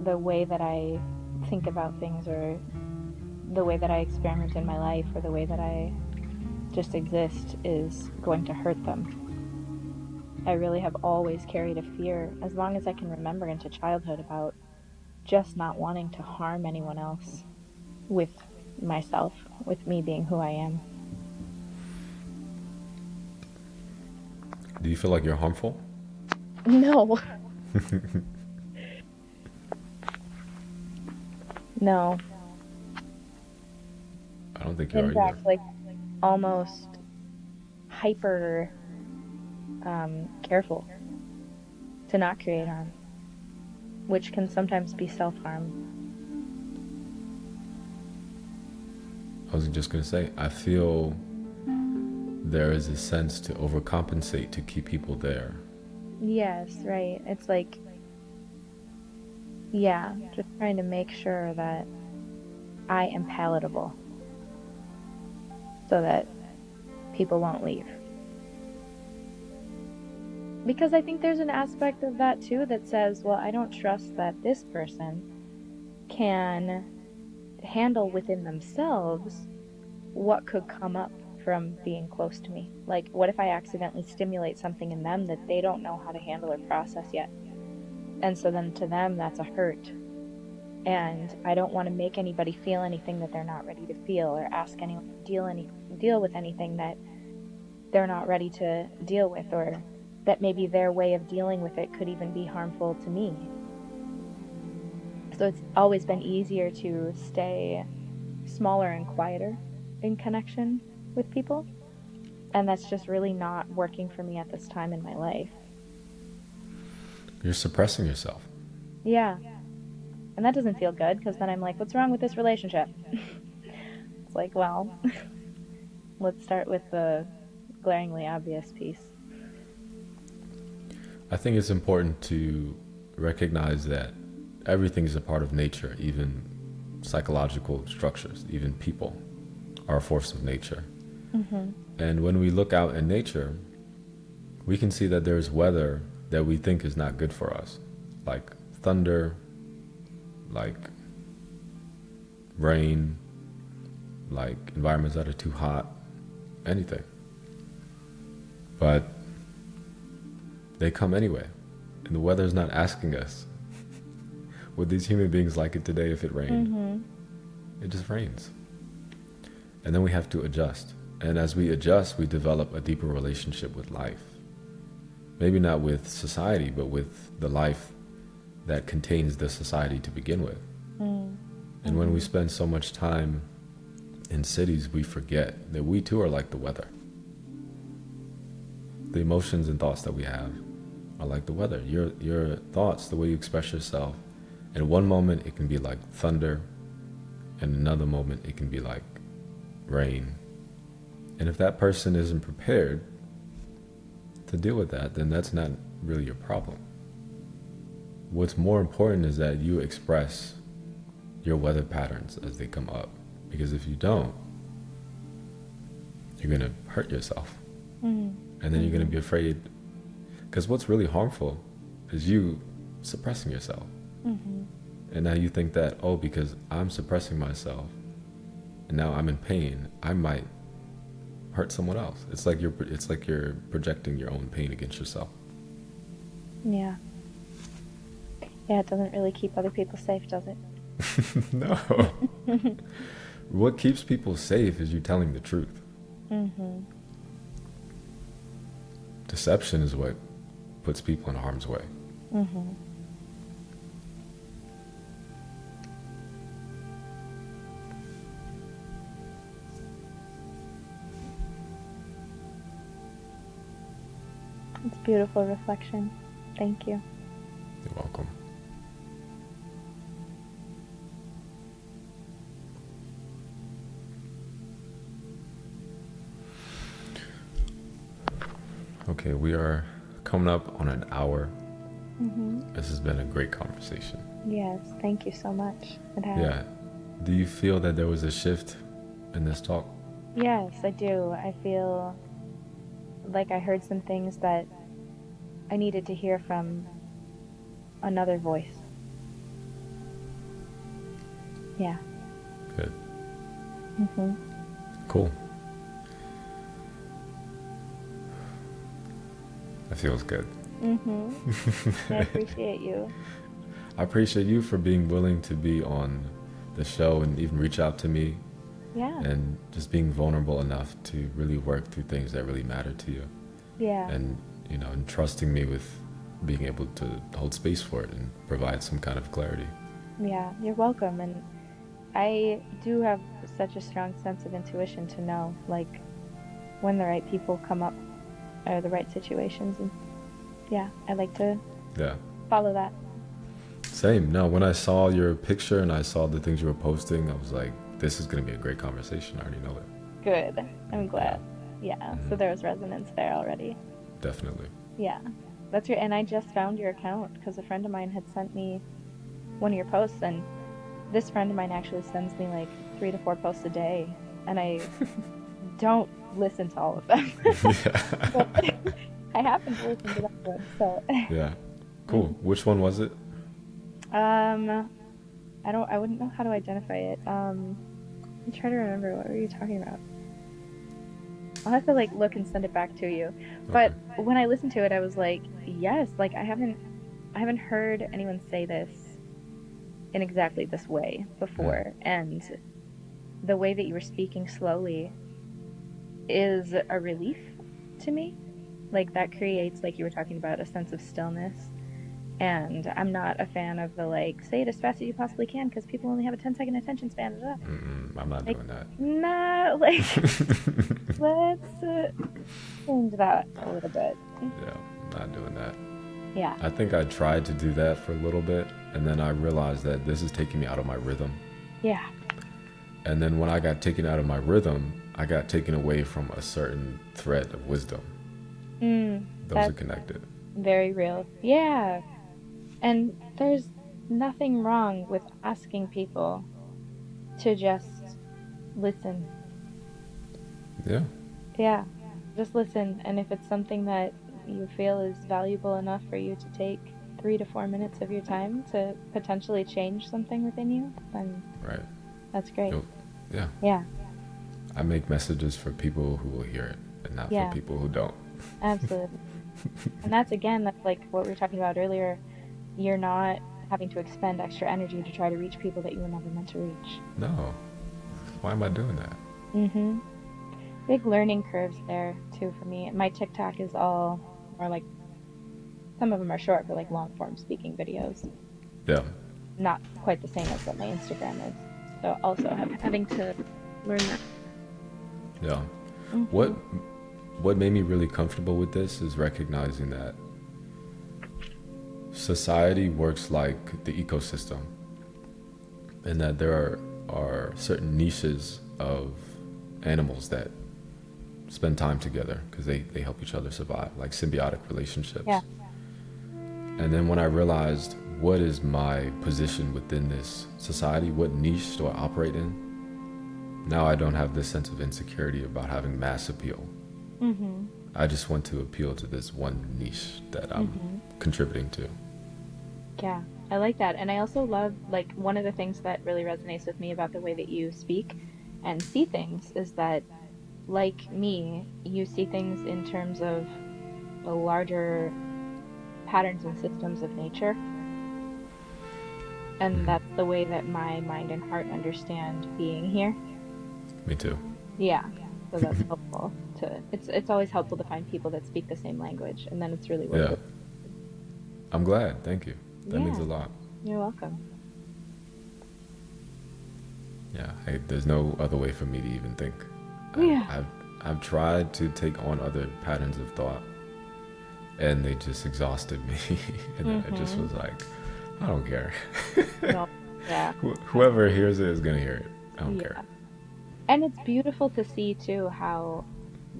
the way that I think about things, or the way that I experiment in my life, or the way that I just exist is going to hurt them. I really have always carried a fear, as long as I can remember, into childhood, about just not wanting to harm anyone else with myself, with me being who I am. Do you feel like you're harmful? No. No. I don't think you are In fact, either. like, almost hyper careful to not create harm, which can sometimes be self-harm. I was just going to say, I feel there is a sense to overcompensate to keep people there. Yes, right. It's like, yeah, just trying to make sure that I am palatable so that people won't leave. Because I think there's an aspect of that too that says, well, I don't trust that this person can handle within themselves what could come up from being close to me. Like, what if I accidentally stimulate something in them that they don't know how to handle or process yet? And so then to them, that's a hurt. And I don't want to make anybody feel anything that they're not ready to feel, or ask anyone to deal with anything that they're not ready to deal with, or that maybe their way of dealing with it could even be harmful to me. So it's always been easier to stay smaller and quieter in connection with people. And that's just really not working for me at this time in my life. You're suppressing yourself. Yeah. And that doesn't feel good, because then I'm like, what's wrong with this relationship? It's like, well, let's start with the glaringly obvious piece. I think it's important to recognize that everything is a part of nature, even psychological structures, even people are a force of nature. Mm-hmm. And when we look out in nature, we can see that there's weather that we think is not good for us, like thunder, like rain, like environments that are too hot, anything. But they come anyway, and the weather's not asking us. Would these human beings like it today if it rained? It just rains. And then we have to adjust. And as we adjust, we develop a deeper relationship with life. Maybe not with society, but with the life that contains the society to begin with. And when we spend so much time in cities, we forget that we too are like the weather. The emotions and thoughts that we have are like the weather. Your thoughts, the way you express yourself, in one moment it can be like thunder, and another moment it can be like rain. And if that person isn't prepared to deal with that, then that's not really your problem. What's more important is that you express your weather patterns as they come up. Because if you don't, you're going to hurt yourself. And then you're going to be afraid. Because what's really harmful is you suppressing yourself. And now you think that, oh, because I'm suppressing myself and now I'm in pain, I might hurt someone else. It's like you're projecting your own pain against yourself. Yeah, it doesn't really keep other people safe, does it? No. What keeps people safe is you telling the truth. Deception is what puts people in harm's way. It's beautiful reflection. Thank you. You're welcome. Okay, we are coming up on an hour. This has been a great conversation. Yes, thank you so much. It has. Yeah. Do you feel that there was a shift in this talk? Yes, I do. I feel like I heard some things that I needed to hear from another voice. Yeah. Good. Cool. That feels good. I appreciate you. I appreciate you for being willing to be on the show and even reach out to me. Yeah. And just being vulnerable enough to really work through things that really matter to you. Yeah. And, and trusting me with being able to hold space for it and provide some kind of clarity. Yeah, you're welcome. And I do have such a strong sense of intuition to know, like, when the right people come up or the right situations. And yeah, I like to follow that. Same. No, when I saw your picture and I saw the things you were posting, I was like, this is going to be a great conversation. I already know it. Good. I'm glad. Yeah. So there was resonance there already. Definitely. Yeah. That's right. And I just found your account because a friend of mine had sent me one of your posts, and this friend of mine actually sends me like 3 to 4 posts a day, and I don't listen to all of them. But I happen to listen to that one, so. Yeah. Cool. Which one was it? I wouldn't know how to identify it. I'm trying to remember, what were you talking about? I'll have to look and send it back to you. But when I listened to it, I was like, yes, I haven't heard anyone say this in exactly this way before. And the way that you were speaking slowly is a relief to me. That creates, like you were talking about, a sense of stillness. And I'm not a fan of the say it as fast as you possibly can because people only have a 10-second attention span. I'm not doing that. Nah, let's change that a little bit. Yeah, I'm not doing that. Yeah. I think I tried to do that for a little bit, and then I realized that this is taking me out of my rhythm. Yeah. And then when I got taken out of my rhythm, I got taken away from a certain thread of wisdom. Those are connected. Very real. Yeah. And there's nothing wrong with asking people to just listen. Yeah. Yeah. Just listen. And if it's something that you feel is valuable enough for you to take 3 to 4 minutes of your time to potentially change something within you, then Right. that's great. Yeah. Yeah. I make messages for people who will hear it and not Yeah. for people who don't. Absolutely. And that's like what we were talking about earlier. You're not having to expend extra energy to try to reach people that you were never meant to reach. No. Why am I doing that? Mm-hmm. Big learning curves there too for me. My TikTok is all more like, some of them are short, but like long form speaking videos. Yeah. Not quite the same as what my Instagram is. So also having to learn that. Yeah. Mm-hmm. What made me really comfortable with this is recognizing that society works like the ecosystem, and that there are certain niches of animals that spend time together because they help each other survive, like symbiotic relationships. Yeah. And then when I realized what is my position within this society, what niche do I operate in, now I don't have this sense of insecurity about having mass appeal. Mm-hmm. I just want to appeal to this one niche that I'm contributing to. Yeah, I like that. And I also love, like, one of the things that really resonates with me about the way that you speak and see things is that, like me, you see things in terms of the larger patterns and systems of nature. And that's the way that my mind and heart understand being here. Me too. Yeah. So that's helpful it's always helpful to find people that speak the same language, and then it's really worth it. I'm glad. Thank you. That means a Yeah. lot. You're welcome. Yeah. There's no other way for me to even think. Yeah. I've tried to take on other patterns of thought, and they just exhausted me. And then I just was like, I don't care. No. Yeah. Whoever hears it is gonna hear it. I don't care. And it's beautiful to see too how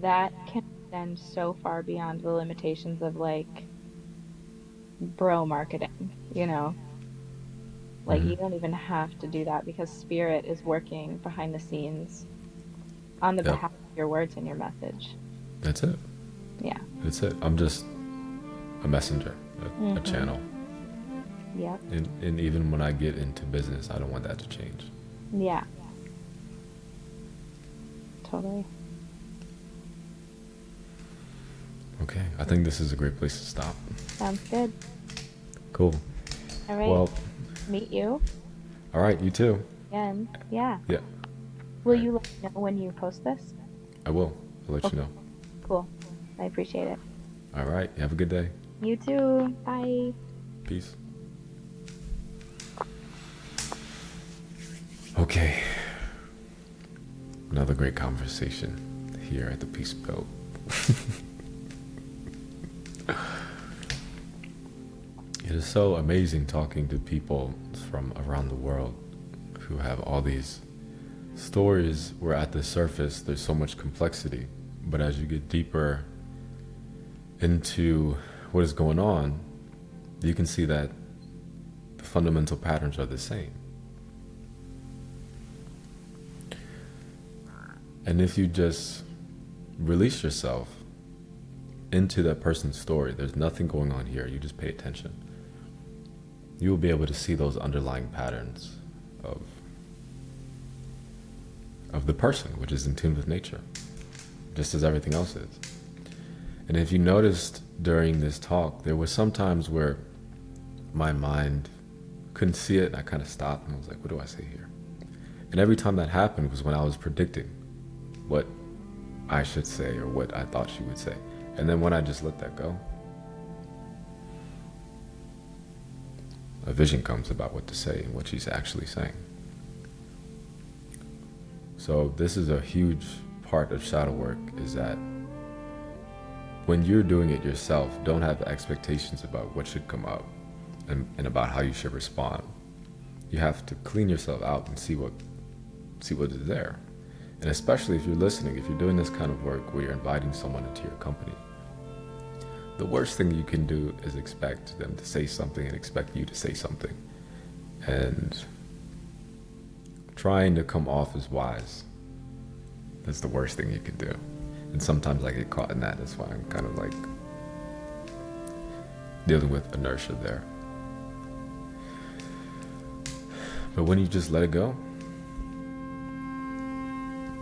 that can extend so far beyond the limitations of like bro marketing, you know? Like you don't even have to do that because spirit is working behind the scenes on the behalf of your words and your message. That's it. Yeah. That's it. I'm just a messenger, a channel. Yep. And even when I get into business, I don't want that to change. Yeah. Totally. Okay, I think this is a great place to stop. Sounds good. Cool. All right. Well, meet you. All right, you too. Again. Yeah. Yeah. Will you let me know when you post this? I will. I'll let you know. Cool. I appreciate it. All right. Have a good day. You too. Bye. Peace. Okay. Another great conversation here at the Peace Belt. It is so amazing talking to people from around the world who have all these stories where at the surface there's so much complexity, but as you get deeper into what is going on, you can see that the fundamental patterns are the same. And if you just release yourself into that person's story, there's nothing going on here, you just pay attention, you will be able to see those underlying patterns of the person, which is in tune with nature, just as everything else is. And if you noticed during this talk, there were some times where my mind couldn't see it, and I kind of stopped and I was like, what do I say here? And every time that happened was when I was predicting what I should say or what I thought she would say. And then when I just let that go, a vision comes about what to say and what she's actually saying. So this is a huge part of shadow work, is that when you're doing it yourself, don't have expectations about what should come up and about how you should respond. You have to clean yourself out and see what is there. And especially if you're listening, if you're doing this kind of work where you're inviting someone into your company, the worst thing you can do is expect them to say something and expect you to say something. And trying to come off as wise, that's the worst thing you can do. And sometimes I get caught in that. That's why I'm kind of like dealing with inertia there. But when you just let it go,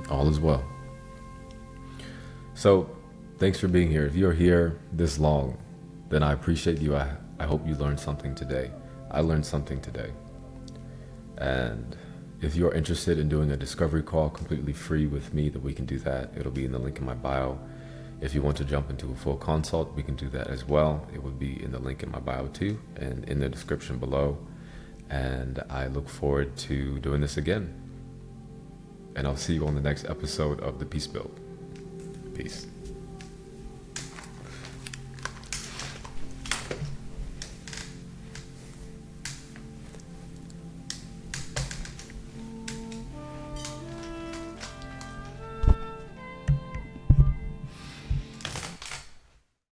all is well. So thanks for being here. If you're here this long, then I appreciate you. I hope you learned something today. I learned something today. And if you're interested in doing a discovery call completely free with me, then we can do that. It'll be in the link in my bio. If you want to jump into a full consult, we can do that as well. It would be in the link in my bio too, and in the description below. And I look forward to doing this again. And I'll see you on the next episode of The Peace Build. Peace.